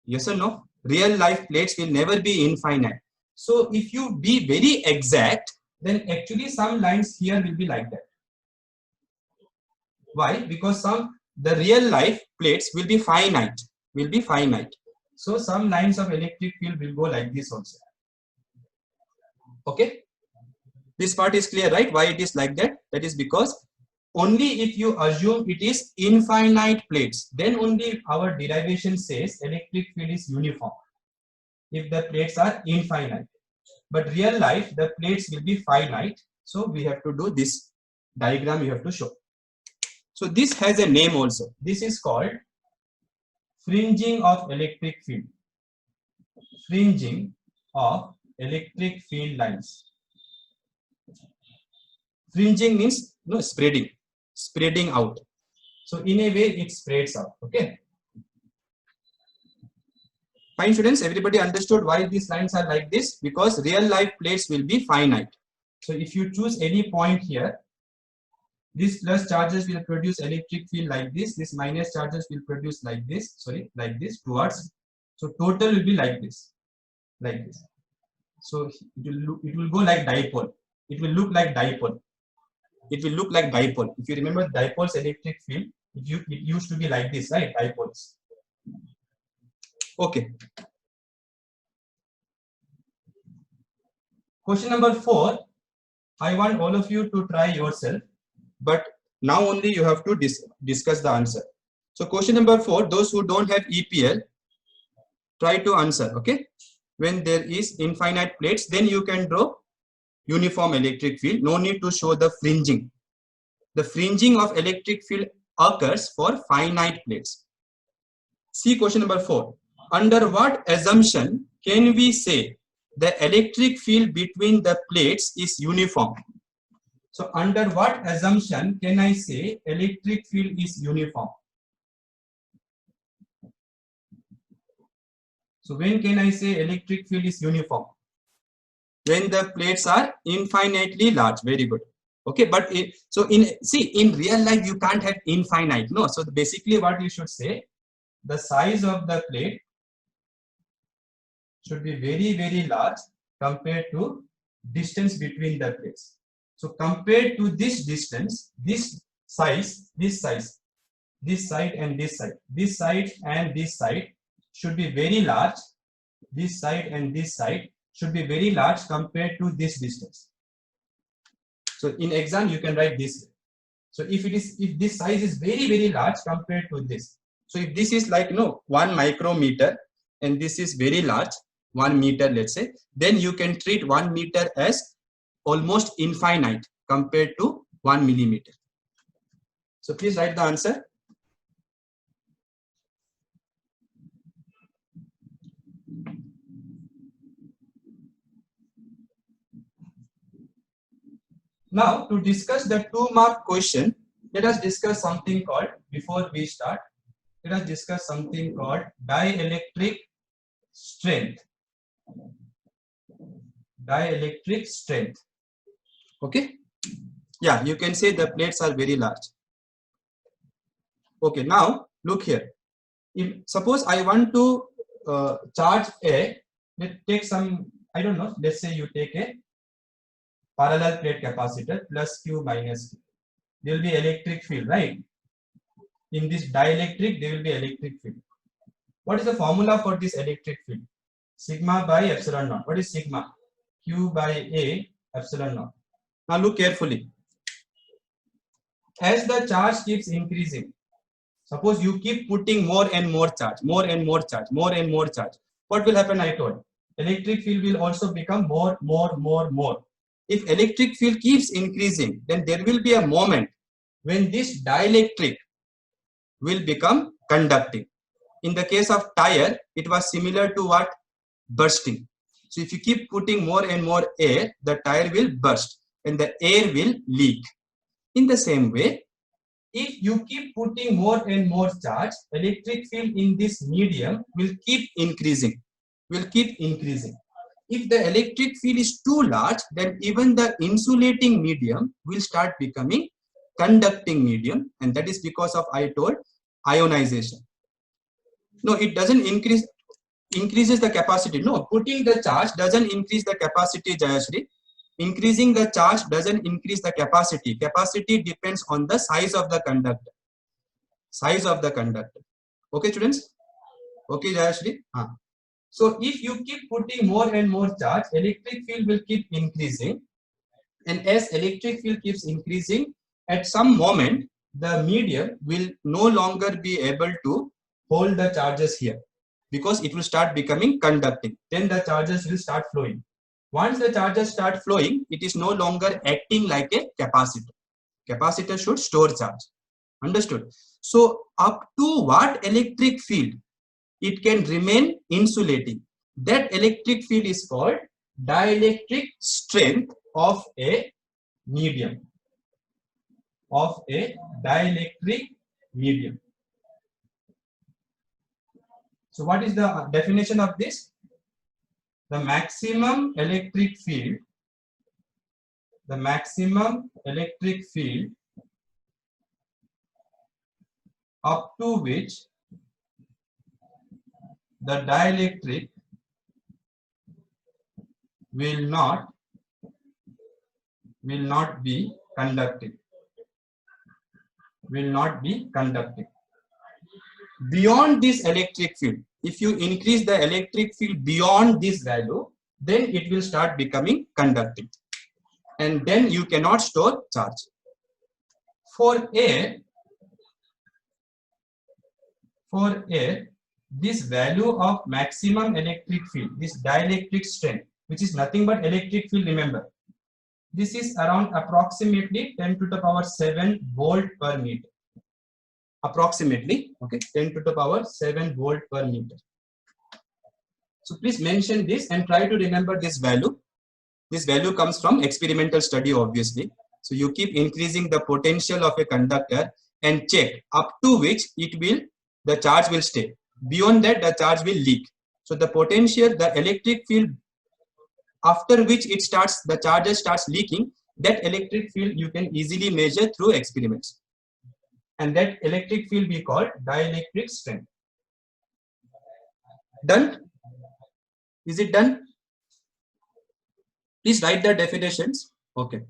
Yes or no? Real life plates will never be infinite. So if you be very exact, then actually some lines here will be like that. Why? Because the real life plates will be finite. So some lines of electric field will go like this also. Okay. This part is clear, right? Why it is like that? That is because only if you assume it is infinite plates, then only our derivation says electric field is uniform. If the plates are infinite, but real life the plates will be finite, so we have to do this diagram you have to show. So this has a name also. This is called fringing of electric field. Fringing of electric field lines. Fringing means spreading out. So in a way it spreads out. Okay. Fine, students, everybody understood why these lines are like this? Because real life plates will be finite. So if you choose any point here, this plus charges will produce electric field like this. This minus charges will produce like this. Sorry, like this towards. So total will be like this, like this. So it will go like dipole. It will look like dipole. It will look like dipole. If you remember dipole's electric field, it used to be like this, right? Dipoles. Okay. Question number 4. I want all of you to try yourself, but now only you have to discuss the answer. So question number 4, those who don't have EPL, try to answer, okay? When there is infinite plates, then you can draw uniform electric field. No need to show the fringing. The fringing of electric field occurs for finite plates. See question number 4. Under what assumption can we say the electric field between the plates is uniform? So under what assumption can I say electric field is uniform? So when can I say electric field is uniform? When the plates are infinitely large. Very good. Okay, but in real life you can't have infinite. No, so basically what you should say, the size of the plate should be very, very large compared to distance between the plates. So compared to this distance, this size, this side and this side and this side should be very large. This side and this side should be very large compared to this distance. So in exam you can write this. So if this size is very, very large compared to this. So if this is like 1 micrometer and this is very large, 1 meter, let's say, then you can treat 1 meter as almost infinite compared to 1 millimeter. So please write the answer. Now to discuss the 2-mark question, let us discuss something called, before we start, let us discuss something called dielectric strength. Dielectric strength. Okay. Yeah, you can say the plates are very large. Okay, now look here. If suppose I want to charge a, let's take some, I don't know, let's say you take a parallel plate capacitor plus Q minus Q. There will be electric field, right? In this dielectric, there will be electric field. What is the formula for this electric field? Sigma by epsilon naught. What is sigma? Q by A epsilon naught. Now look carefully. As the charge keeps increasing, suppose you keep putting more and more charge, more and more charge, more and more charge. What will happen? I told. Electric field will also become more. If electric field keeps increasing, then there will be a moment when this dielectric will become conducting. In the case of tire, it was similar to what? Bursting. So if you keep putting more and more air, the tire will burst and the air will leak. In the same way, if you keep putting more and more charge, electric field in this medium will keep increasing. If the electric field is too large, then even the insulating medium will start becoming conducting medium, and that is because of, I told, ionization. No, it doesn't increases the capacity. No, putting the charge doesn't increase the capacity, Jayashri. Increasing the charge doesn't increase the capacity. Capacity depends on the size of the conductor. Okay, students? Okay, Jayashri? So if you keep putting more and more charge, electric field will keep increasing. And as electric field keeps increasing, at some moment, the medium will no longer be able to hold the charges here, because it will start becoming conducting. Then the charges will start flowing. Once the charges start flowing, it is no longer acting like a capacitor. Capacitor should store charge. Understood? So up to what electric field it can remain insulating, that electric field is called dielectric strength of a medium. Of a dielectric medium. So what is the definition of this? The maximum electric field, up to which the dielectric will not be conductive. Beyond this electric field, if you increase the electric field beyond this value, then it will start becoming conductive, and then you cannot store charge. For air, this value of maximum electric field, this dielectric strength, which is nothing but electric field, remember, this is around approximately 10 to the power 7 volt per meter. Approximately, okay, 10 to the power 7 volt per meter. So please mention this and try to remember this value. This value comes from experimental study, obviously. So you keep increasing the potential of a conductor and check up to which the charge will stay. Beyond that, the charge will leak. So the potential, the electric field, after which the charge starts leaking, that electric field you can easily measure through experiments. And that electric field we call dielectric strength. Done? Is it done? Please write the definitions. Okay.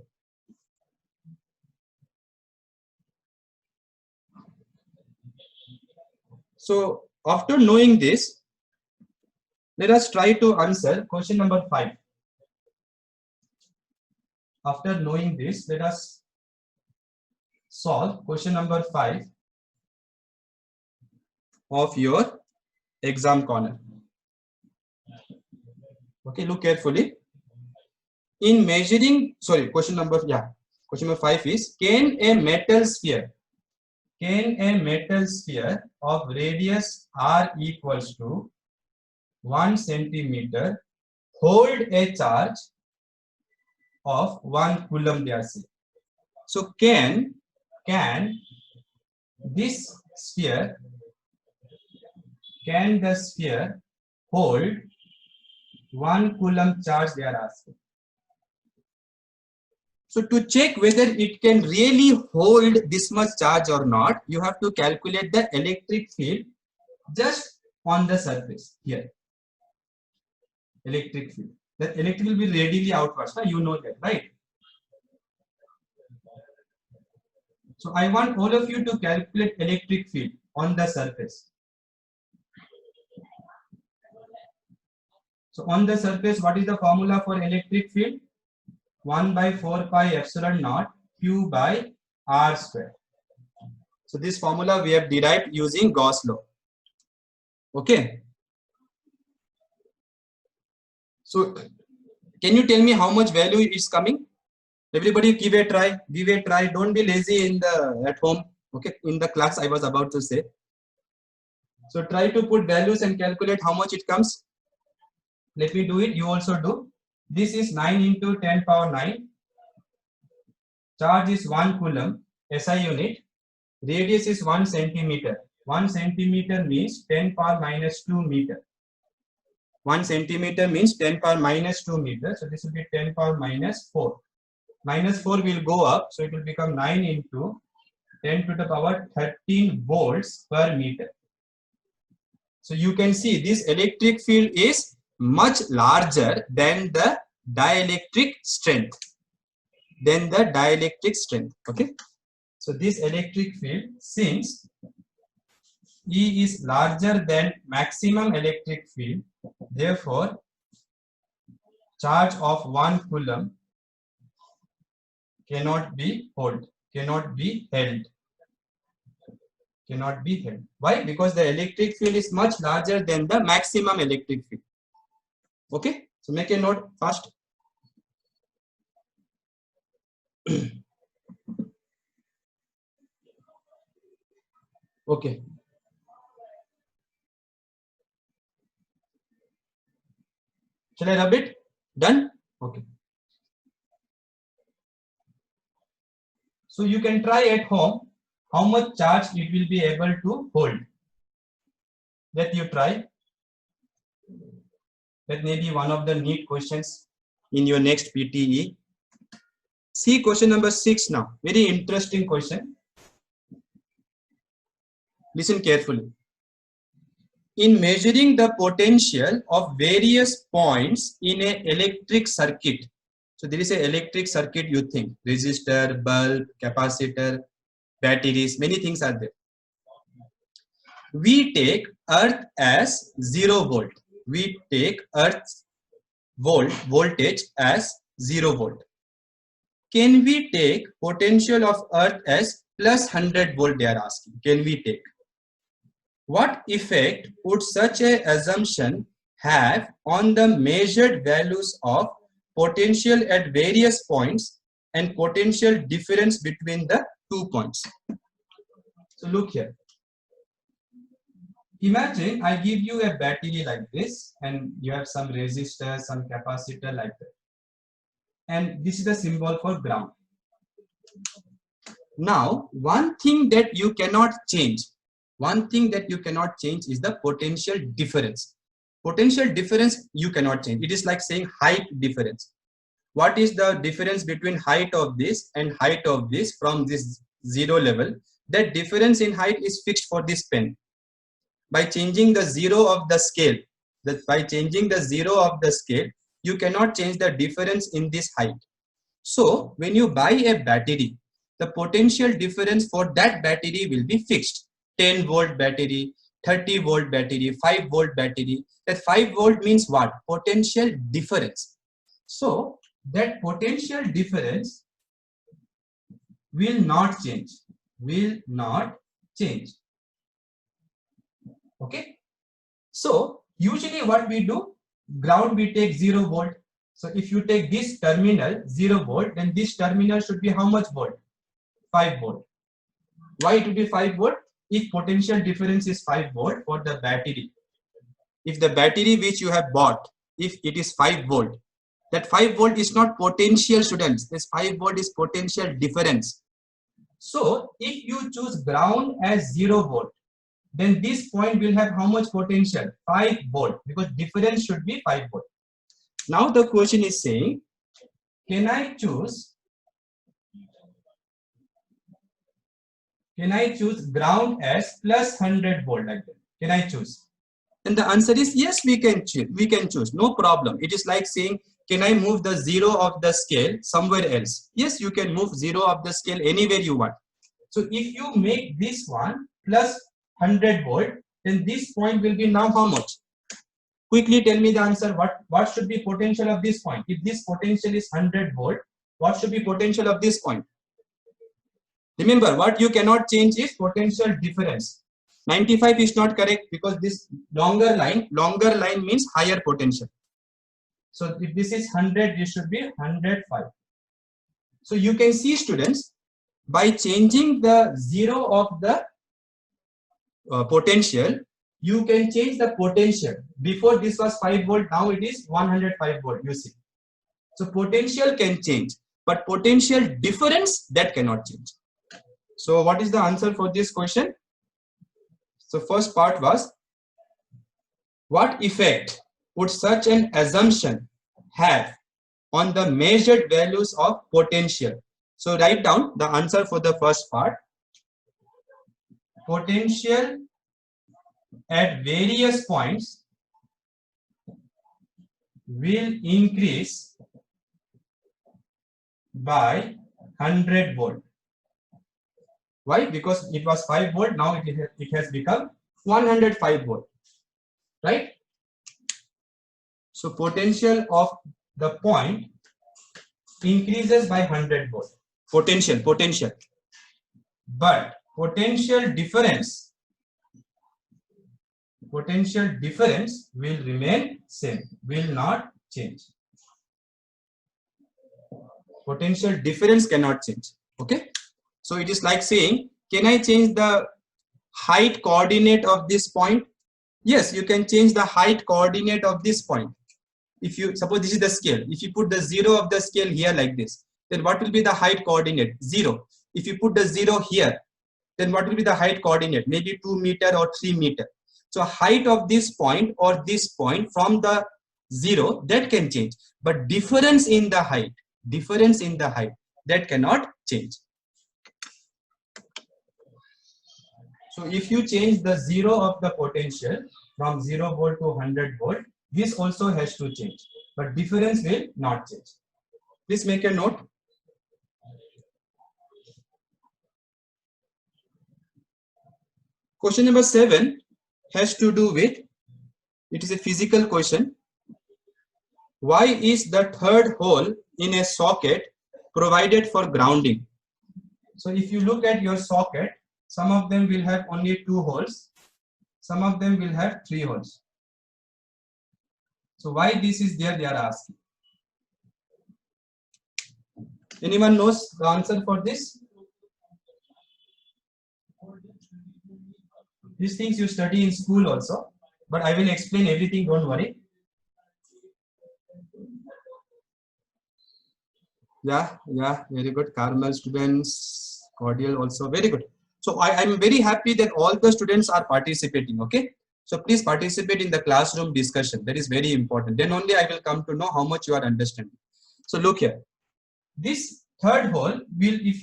So after knowing this, let us try to answer question number 5. After knowing this, let us solve question number 5 of your exam corner. Okay, look carefully. In measuring, question number 5 is, can a metal sphere of radius r equals to 1 centimeter hold a charge of 1 coulomb, they are saying. So can this sphere, the sphere hold 1 coulomb charge, they are asking. So to check whether it can really hold this much charge or not, you have to calculate the electric field just on the surface here. Electric field. That electric will be radially outwards. You know that, right? So I want all of you to calculate electric field on the surface. So on the surface, what is the formula for electric field? 1 by 4 pi epsilon naught Q by R square. So this formula we have derived using Gauss law. Okay. So can you tell me how much value is coming? Everybody give a try. Don't be lazy at home. Okay, in the class I was about to say. So try to put values and calculate how much it comes. Let me do it. You also do. This is 9 into 10 power 9. Charge is 1 coulomb. SI unit. Radius is 1 centimeter. 1 centimeter means 10 power minus 2 meter. 1 centimeter means 10 power minus 2 meter. So this will be 10 power minus 4. Minus 4 will go up. So it will become 9 into 10 to the power 13 volts per meter. So you can see this electric field is much larger than the dielectric strength. Okay. So this electric field, since E is larger than maximum electric field, therefore charge of 1 coulomb cannot be held, cannot be held, cannot be held. Why? Because the electric field is much larger than the maximum electric field. Okay, so make a note fast. Okay. Shall I rub it? Done? Okay. So you can try at home how much charge it will be able to hold. That you try. That may be one of the neat questions in your next PTE. See question number 6 now. Very interesting question. Listen carefully. In measuring the potential of various points in an electric circuit. So there is an electric circuit, you think. Resistor, bulb, capacitor, batteries, many things are there. We take earth as 0 volt. We take earth's voltage as 0 volt. Can we take potential of earth as plus 100 volt, they are asking. Can we take? What effect would such a assumption have on the measured values of potential at various points and potential difference between the 2 points? So look here. Imagine I give you a battery like this and you have some resistor, some capacitor like that. And this is the symbol for ground. Now, one thing that you cannot change, is the potential difference. Potential difference you cannot change. It is like saying height difference. What is the difference between height of this and height of this from this 0 level? That difference in height is fixed for this pen. By changing the 0 of the scale, you cannot change the difference in this height. So when you buy a battery, the potential difference for that battery will be fixed. 10 volt battery, 30 volt battery, 5 volt battery. That 5 volt means what? Potential difference. So that potential difference will not change. Okay. So usually what we do, ground we take 0 volt. So if you take this terminal 0 volt, then this terminal should be how much volt? 5 volt. Why it will be 5 volt? If potential difference is 5 volt for the battery, if the battery which you have bought, if it is 5 volt, that 5 volt is not potential, students. This 5 volt is potential difference. So if you choose ground as 0 volt, then this point will have how much potential? 5 volt, because difference should be 5 volt. Now the question is saying, can I choose ground as plus 100 volt like that? Can I choose? And the answer is yes, we can choose, no problem. It is like saying, can I move the 0 of the scale somewhere else? Yes, you can move 0 of the scale anywhere you want. So if you make this one plus 100 volt, then this point will be now how much? Quickly tell me the answer. What should be potential of this point? If this potential is 100 volt, what should be potential of this point? Remember, what you cannot change is potential difference. 95 is not correct because this longer line means higher potential. So if this is 100, this should be 105. So you can see, students, by changing the 0 of the potential, you can change the potential. Before this was 5 volt, now it is 105 volt, you see. So potential can change, but potential difference, that cannot change. So what is the answer for this question? So first part was, what effect would such an assumption have on the measured values of potential? So write down the answer for the first part. Potential at various points will increase by 100 volt. Why? Because it was 5 volt, now it has become 105 volt, right? So potential of the point increases by 100 volt. Potential. But potential difference will remain same, will not change. Potential difference cannot change. Okay. So it is like saying, can I change the height coordinate of this point? Yes, you can change the height coordinate of this point. If you suppose this is the scale, if you put the 0 of the scale here like this, then what will be the height coordinate? 0. If you put the 0 here, then what will be the height coordinate? Maybe 2 meter or 3 meter. So height of this point or this point from the 0, that can change, but difference in the height, that cannot change. So if you change the 0 of the potential from 0 volt to 100 volt, this also has to change, but difference will not change. Please make a note. Question number 7 has to do with, it is a physical question. Why is the third hole in a socket provided for grounding? So if you look at your socket, some of them will have only 2 holes, some of them will have 3 holes. So why this is there, they are asking. Anyone knows the answer for this? These things you study in school also, but I will explain everything, don't worry. Yeah, very good. Carmel students, cordial also, very good. So I am very happy that all the students are participating, okay? So please participate in the classroom discussion. That is very important. Then only I will come to know how much you are understanding. So look here. This third hole will, if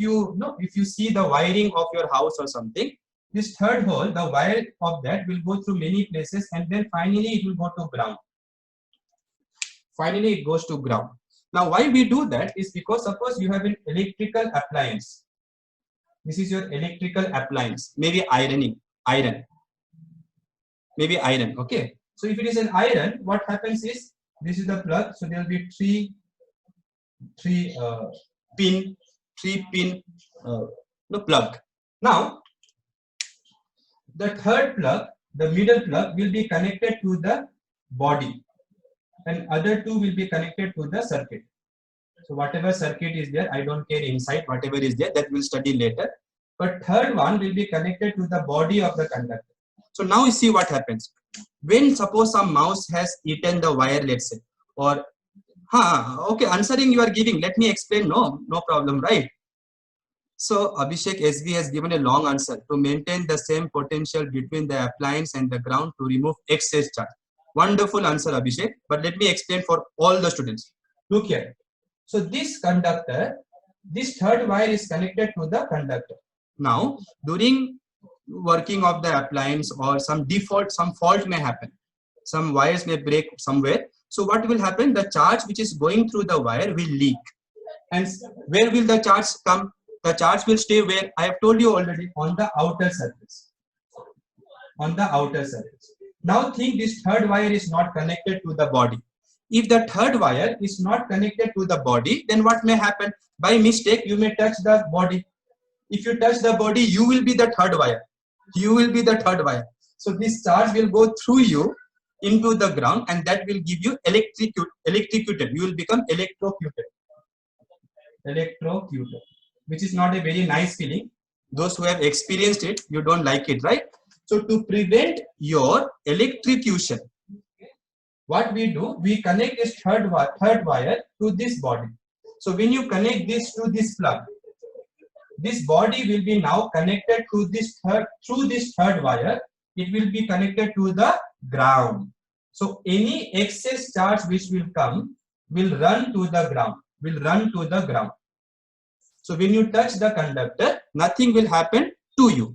you see the wiring of your house or something, this third hole, the wire of that will go through many places and then finally it will go to ground. Finally it goes to ground. Now why we do that is because suppose you have an electrical appliance. This is your electrical appliance, maybe iron, okay? So if it is an iron, what happens is, this is the plug, so there will be three pin plug. Now the third plug, the middle plug, will be connected to the body and other two will be connected to the circuit. So whatever circuit is there, I don't care inside, whatever is there, that we'll study later. But third one will be connected to the body of the conductor. So now you see what happens. When suppose some mouse has eaten the wire, let's say, or okay, answering you are giving, let me explain. No problem, right? So Abhishek SV has given a long answer. To maintain the same potential between the appliance and the ground to remove excess charge. Wonderful answer, Abhishek. But let me explain for all the students. Look here. So this conductor, this third wire is connected to the conductor. Now, during working of the appliance or some fault may happen. Some wires may break somewhere. So what will happen? The charge which is going through the wire will leak. And where will the charge come? The charge will stay where? I have told you already, on the outer surface. On the outer surface. Now think this third wire is not connected to the body. If the third wire is not connected to the body, then what may happen? By mistake, you may touch the body. If you touch the body, you will be the third wire. You will be the third wire. So this charge will go through you into the ground and that will give you electrocuted. You will become electrocuted. Electrocuted, which is not a very nice feeling. Those who have experienced it, you don't like it, right? So to prevent your electrocution, what we do, we connect this third wire to this body. So when you connect this to this plug, this body will be now connected to this through this third wire. It will be connected to the ground. So any excess charge which will come will run to the ground. So when you touch the conductor, nothing will happen to you.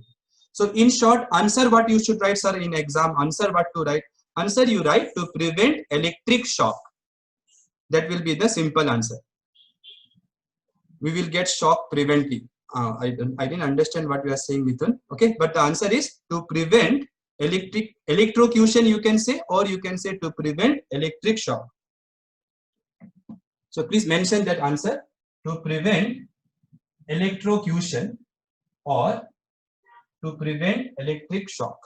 So in short, answer what you should write, sir, in exam. Answer what to write. Answer you write to prevent electric shock. That will be the simple answer. We will get shock preventive. I didn't understand what you are saying, Mithun. Okay, but the answer is to prevent electrocution, you can say, or you can say to prevent electric shock. So please mention that answer, to prevent electrocution or to prevent electric shock.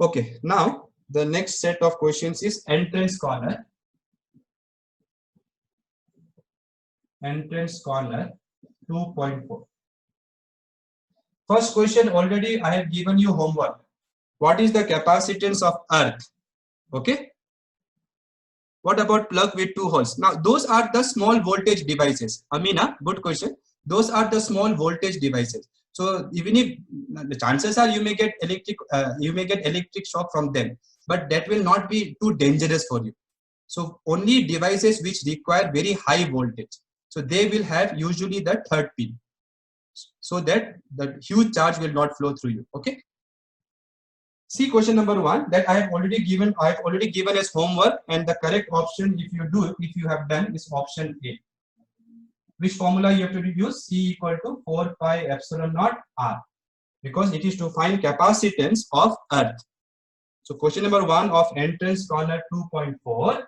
Okay, now the next set of questions is entrance corner. Entrance corner 2.4. First question, already I have given you homework. What is the capacitance of earth? Okay. What about plug with 2 holes? Now those are the small voltage devices. Amina, good question. Those are the small voltage devices. So even if the chances are you may get electric shock from them, but that will not be too dangerous for you. So only devices which require very high voltage. So they will have usually the third pin, so that the huge charge will not flow through you. Okay. See question number 1 that I have already given as homework, and the correct option if you have done is option A. Which formula you have to use? C equal to 4 pi epsilon naught R, because it is to find capacitance of earth. So question number 1 of entrance corner 2.4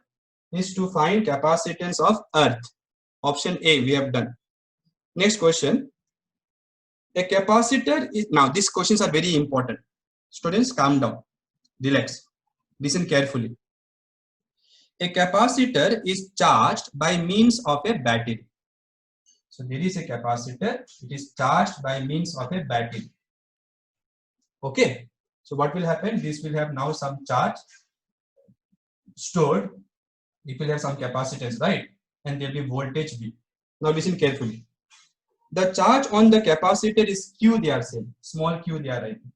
is to find capacitance of earth. Option A we have done. Next question. A capacitor is, now these questions are very important. Students, calm down, relax, listen carefully. A capacitor is charged by means of a battery. So there is a capacitor, it is charged by means of a battery. Okay, so what will happen? This will have now some charge stored, it will have some capacitance, right? And there will be voltage V. Now listen carefully. The charge on the capacitor is Q, they are saying, small q they are writing.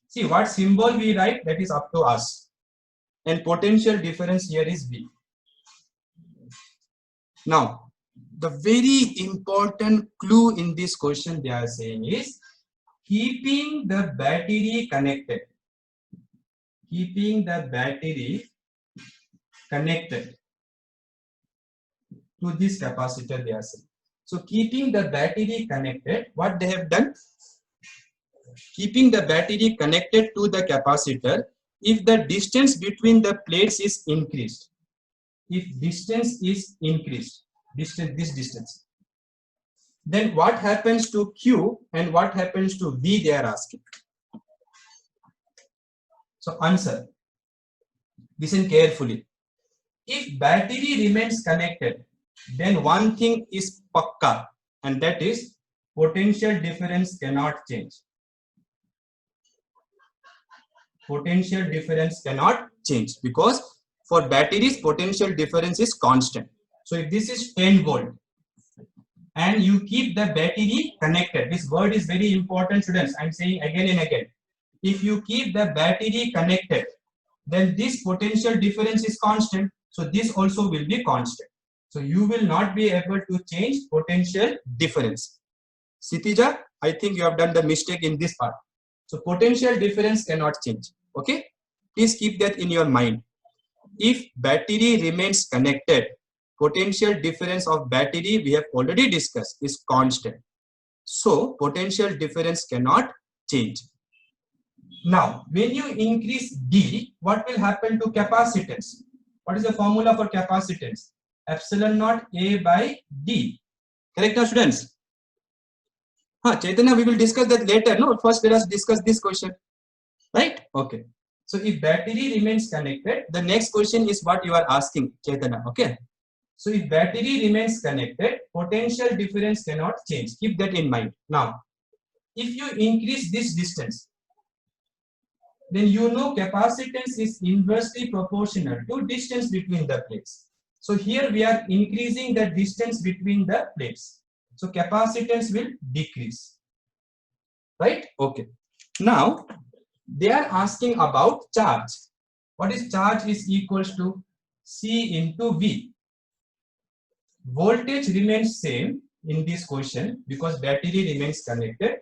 See what symbol we write, that is up to us. And potential difference here is V. Now, the very important clue in this question they are saying is keeping the battery connected. Keeping the battery connected to this capacitor they are saying. So keeping the battery connected, what they have done? Keeping the battery connected to the capacitor, if the distance between the plates is increased, if distance is increased, this distance, then what happens to Q and what happens to V, they are asking. So answer, listen carefully. If battery remains connected, then one thing is pakka, and that is potential difference cannot change. Potential difference cannot change, because for batteries potential difference is constant. So if this is 10 volt and you keep the battery connected, this word is very important, students, I'm saying again and again. If you keep the battery connected, then this potential difference is constant, so this also will be constant. So you will not be able to change potential difference. Sitija, I think you have done the mistake in this part. So potential difference cannot change. Okay, please keep that in your mind. If battery remains connected, potential difference of battery we have already discussed is constant. So potential difference cannot change. Now, when you increase D, what will happen to capacitance? What is the formula for capacitance? Epsilon naught A by D. Correct now, students? Chaitanya, we will discuss that later. No, first let us discuss this question. Right? Okay. So if battery remains connected, the next question is what you are asking, Chaitanya. Okay. So if battery remains connected, potential difference cannot change. Keep that in mind. Now, if you increase this distance, then you know capacitance is inversely proportional to distance between the plates. So here we are increasing the distance between the plates. So capacitance will decrease. Right? Okay. Now, they are asking about charge. What is charge is equals to C into V. Voltage remains same in this question because battery remains connected.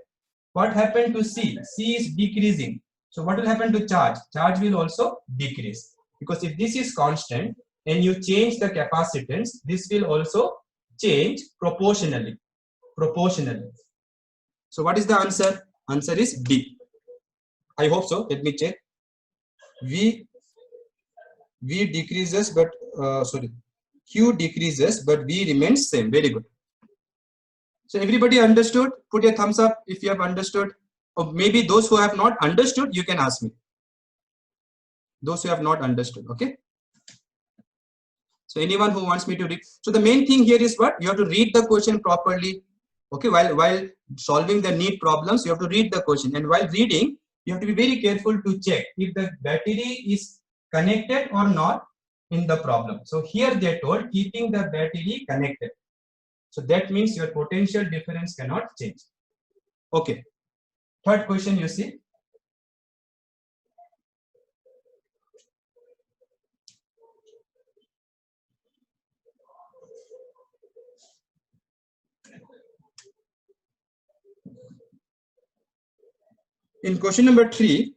What happened to C? C is decreasing. So what will happen to charge? Charge will also decrease, because if this is constant and you change the capacitance, this will also change proportionally. So what is the answer? Answer is B. I hope so. Let me check. V decreases, but sorry, Q decreases, but V remains same. Very good. So everybody understood? Put a thumbs up if you have understood. Or maybe those who have not understood, you can ask me. Those who have not understood, okay? So anyone who wants me to read. So the main thing here is what? You have to read the question properly. Okay, while solving the neat problems, you have to read the question. And while reading, you have to be very careful to check if the battery is connected or not in the problem. So here they told keeping the battery connected. So that means your potential difference cannot change. Okay. Third question you see. In question number 3,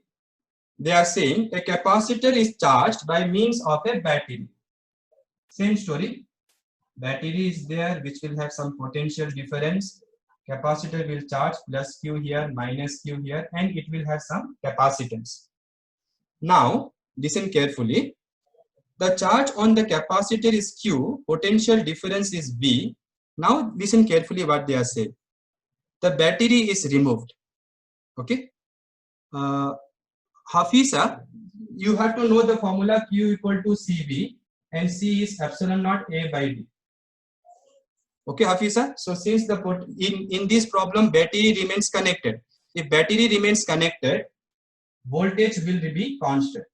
they are saying a capacitor is charged by means of a battery. Same story. Battery is there which will have some potential difference. Capacitor will charge plus Q here, minus Q here, and it will have some capacitance. Now, listen carefully. The charge on the capacitor is Q, potential difference is V. Now, listen carefully what they are saying. The battery is removed. Okay. Hafisa, you have to know the formula Q equal to CV, and C is epsilon naught A by D. Okay, Hafisa. So since the in this problem battery remains connected, if battery remains connected, voltage will be constant,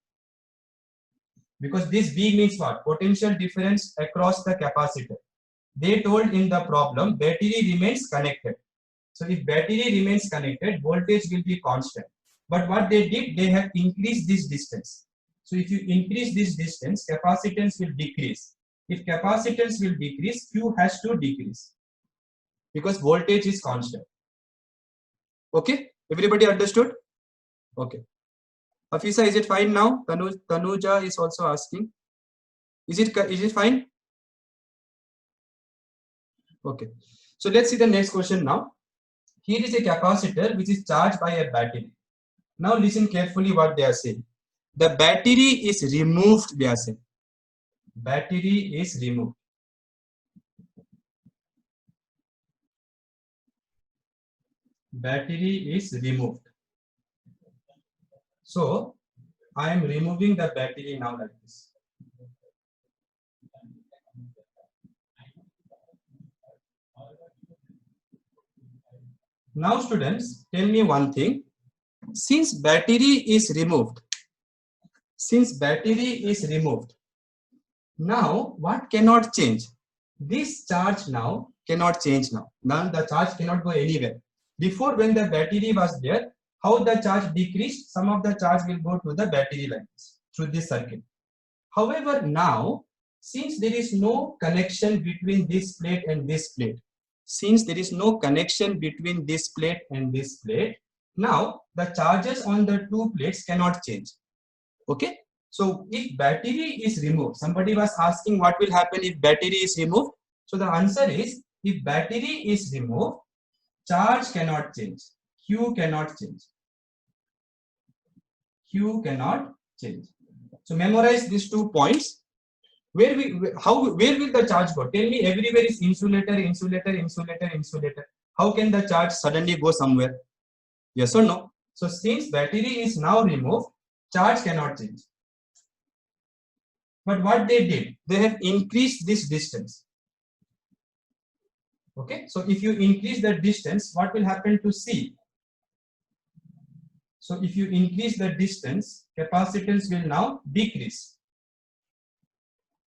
because this V means what? Potential difference across the capacitor. They told in the problem battery remains connected. So if battery remains connected, voltage will be constant. But what they did, they have increased this distance. So if you increase this distance, capacitance will decrease. If capacitance will decrease, Q has to decrease, because voltage is constant. Okay, everybody understood? Okay. Afisa, is it fine now? Tanuja is also asking. Is it fine? Okay. So let's see the next question now. Here is a capacitor which is charged by a battery. Now listen carefully what they are saying. The battery is removed, they are saying. Battery is removed. Battery is removed. So I am removing the battery now like this. Now students, tell me one thing. Since battery is removed, now what cannot change? This charge now cannot change now. Now the charge cannot go anywhere. Before, when the battery was there, how the charge decreased? Some of the charge will go to the battery lines through this circuit. However, now, since there is no connection between this plate and this plate, now the charges on the two plates cannot change. Okay. So if battery is removed, somebody was asking what will happen if battery is removed. So the answer is, if battery is removed, charge cannot change. Q cannot change. Q cannot change. So memorize these 2 points. Where will the charge go? Tell me, everywhere is insulator. How can the charge suddenly go somewhere? Yes or no? So since battery is now removed, charge cannot change. But what they did, they have increased this distance. Okay, so if you increase the distance, what will happen to C? So if you increase the distance, capacitance will now decrease.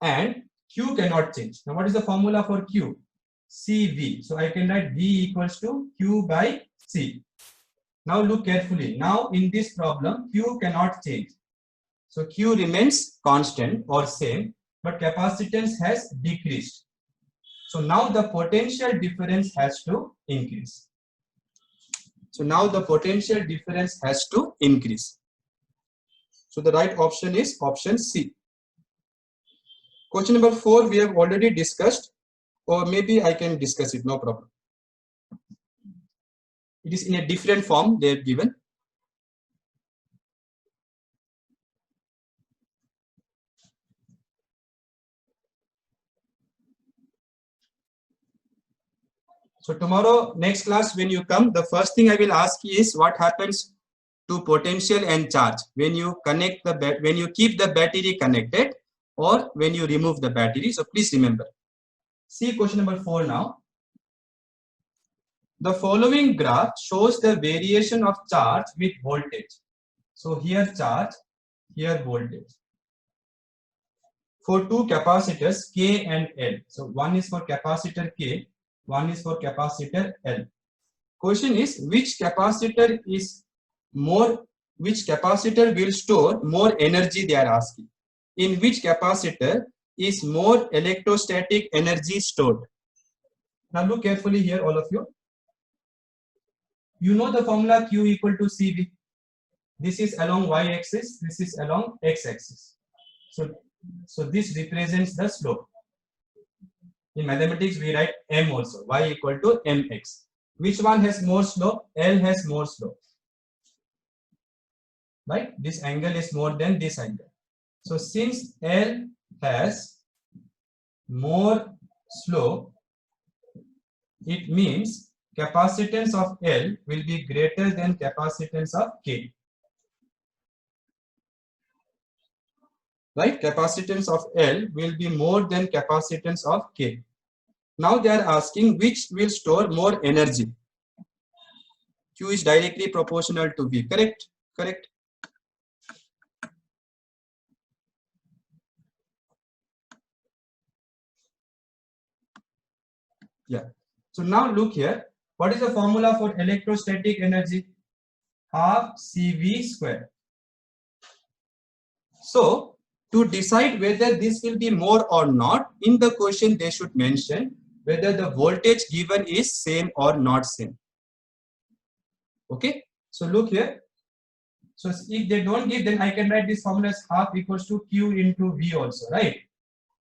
And Q cannot change. Now what is the formula for Q? CV. So I can write V equals to Q by C. Now look carefully. Now in this problem, Q cannot change. So Q remains constant or same, but capacitance has decreased. So now the potential difference has to increase. So now the potential difference has to increase. So the right option is option C. Question number 4 we have already discussed, or maybe I can discuss it, no problem. It is in a different form they have given. So tomorrow, next class, when you come, the first thing I will ask you is what happens to potential and charge when you connect the when you keep the battery connected or when you remove the battery. So please remember. See question number 4 now. The following graph shows the variation of charge with voltage. So here charge, here voltage. For two capacitors K and L. So one is for capacitor K, one is for capacitor L. Question is which capacitor is more, which capacitor will store more energy, they are asking. In which capacitor is more electrostatic energy stored? Now look carefully here, all of you. You know the formula Q equal to CV. This is along y-axis, this is along x-axis. So this represents the slope. In mathematics, we write m also, y equal to mx. Which one has more slope? L has more slope. Right? This angle is more than this angle. So since L has more slope, it means capacitance of L will be greater than capacitance of K. Right? Capacitance of L will be more than capacitance of K. Now they are asking which will store more energy. Q is directly proportional to V. Correct? Correct. Yeah. So now look here. What is the formula for electrostatic energy? Half CV square. So to decide whether this will be more or not, in the question they should mention whether the voltage given is same or not same. Okay. So look here. So if they don't give, then I can write this formula as half equals to Q into V also, right?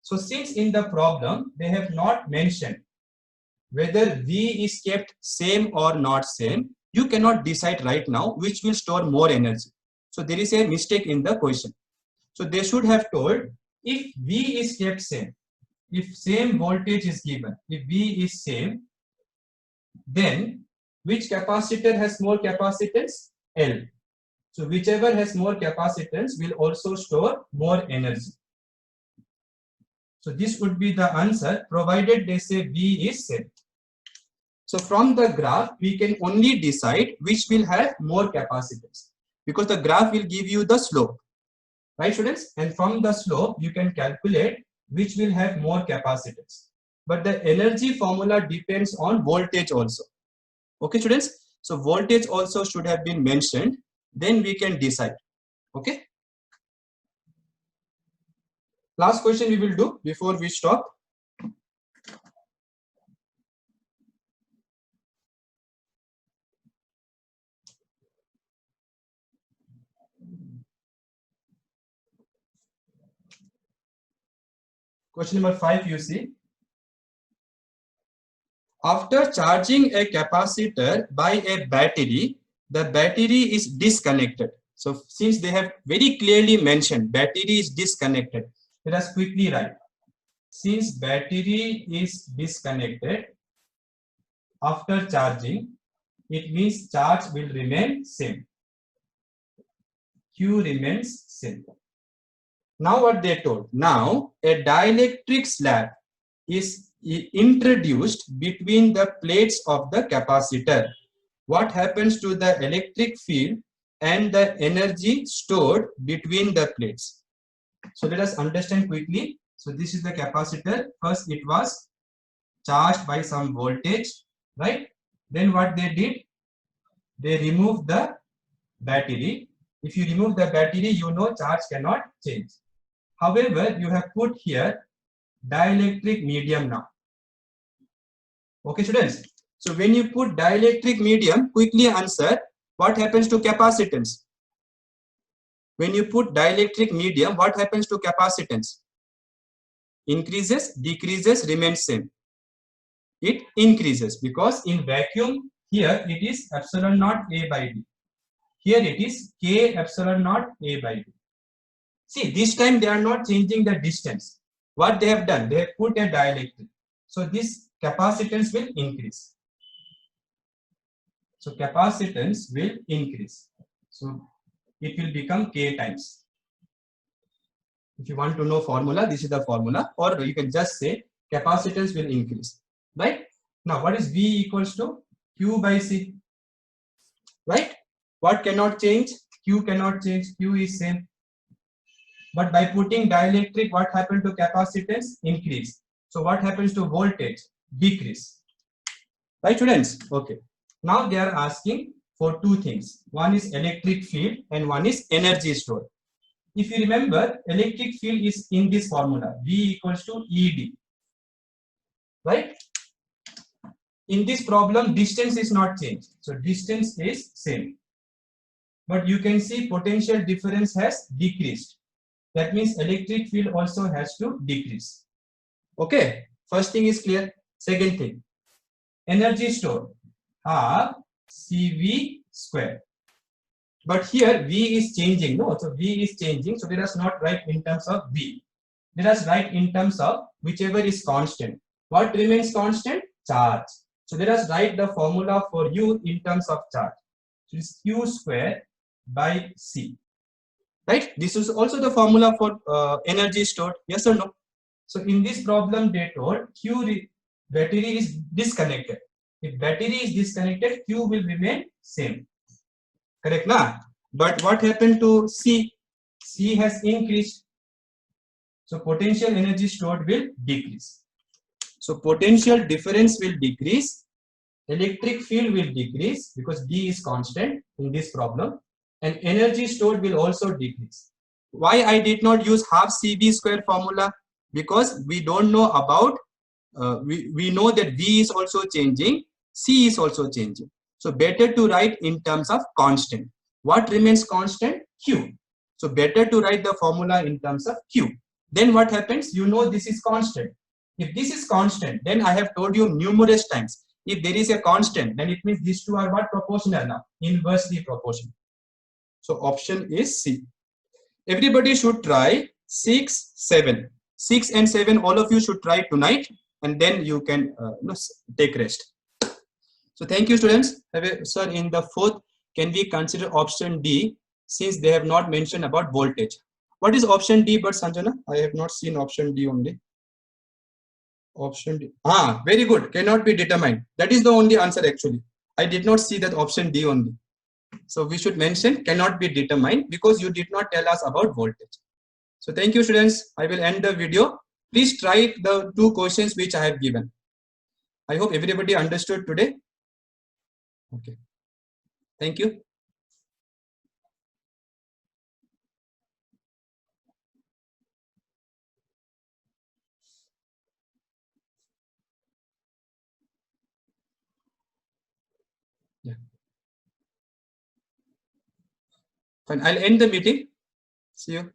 So since in the problem they have not mentioned whether V is kept same or not same, you cannot decide right now which will store more energy. So there is a mistake in the question. So they should have told if V is kept same, if same voltage is given, if V is same, then which capacitor has more capacitance? L. So whichever has more capacitance will also store more energy. So this would be the answer provided they say V is same. So from the graph, we can only decide which will have more capacitance because the graph will give you the slope, right students? And from the slope, you can calculate which will have more capacitance. But the energy formula depends on voltage also. Okay students? So voltage also should have been mentioned, then we can decide. Okay? Last question we will do before we stop. Question number 5, you see. After charging a capacitor by a battery, the battery is disconnected. So since they have very clearly mentioned battery is disconnected, let us quickly write. Since battery is disconnected after charging, it means charge will remain same. Q remains same. Now what they told? Now a dielectric slab is introduced between the plates of the capacitor. What happens to the electric field and the energy stored between the plates? So let us understand quickly. So this is the capacitor. First it was charged by some voltage, right? Then what they did? They removed the battery. If you remove the battery, you know charge cannot change. However, you have put here dielectric medium now. Okay students, so when you put dielectric medium, quickly answer what happens to capacitance. When you put dielectric medium, what happens to capacitance? Increases, decreases, remains same. It increases because in vacuum here it is epsilon naught A by D. Here it is K epsilon naught A by D. See, this time they are not changing the distance. What they have done, they have put a dielectric. So this capacitance will increase. So capacitance will increase. So it will become K times. If you want to know formula, this is the formula, or you can just say capacitance will increase, right? Now what is V equals to? Q by C, right? What cannot change? Q cannot change, Q is same. But by putting dielectric, what happened to capacitance? Increase. So what happens to voltage? Decrease. Right, students? Okay. Now they are asking for two things. One is electric field and one is energy stored. If you remember, electric field is in this formula, V equals to ED. Right? In this problem, distance is not changed. So distance is same. But you can see potential difference has decreased. That means electric field also has to decrease. Okay. First thing is clear. Second thing, energy stored, half CV square. But here V is changing. No, so V is changing. So let us not write in terms of V. Let us write in terms of whichever is constant. What remains constant? Charge. So let us write the formula for U in terms of charge. So it is Q square by C. Right? This is also the formula for energy stored. Yes or no? So in this problem they told battery is disconnected. If battery is disconnected, Q will remain same. Correct na? But what happened to C? C has increased. So potential energy stored will decrease. So potential difference will decrease. Electric field will decrease because D is constant in this problem. And energy stored will also decrease. Why I did not use half CV square formula? Because we don't know about, we know that V is also changing, C is also changing. So better to write in terms of constant. What remains constant? Q. So better to write the formula in terms of Q. Then what happens? You know this is constant. If this is constant, then I have told you numerous times. If there is a constant, then it means these two are what? Proportional now. Inversely proportional. So option is C. Everybody should try 6, 7. 6 and 7, all of you should try tonight, and then you can take rest. So thank you, students. Sir, in the fourth, can we consider option D, since they have not mentioned about voltage? What is option D, but Sanjana? I have not seen option D only. Option D. Ah, very good. Cannot be determined. That is the only answer actually. I did not see that option D only. So we should mention cannot be determined because you did not tell us about voltage. So thank you, students. I will end the video. Please try the two questions which I have given. I hope everybody understood today. Okay. Thank you. Yeah. Fine. I'll end the meeting. See you.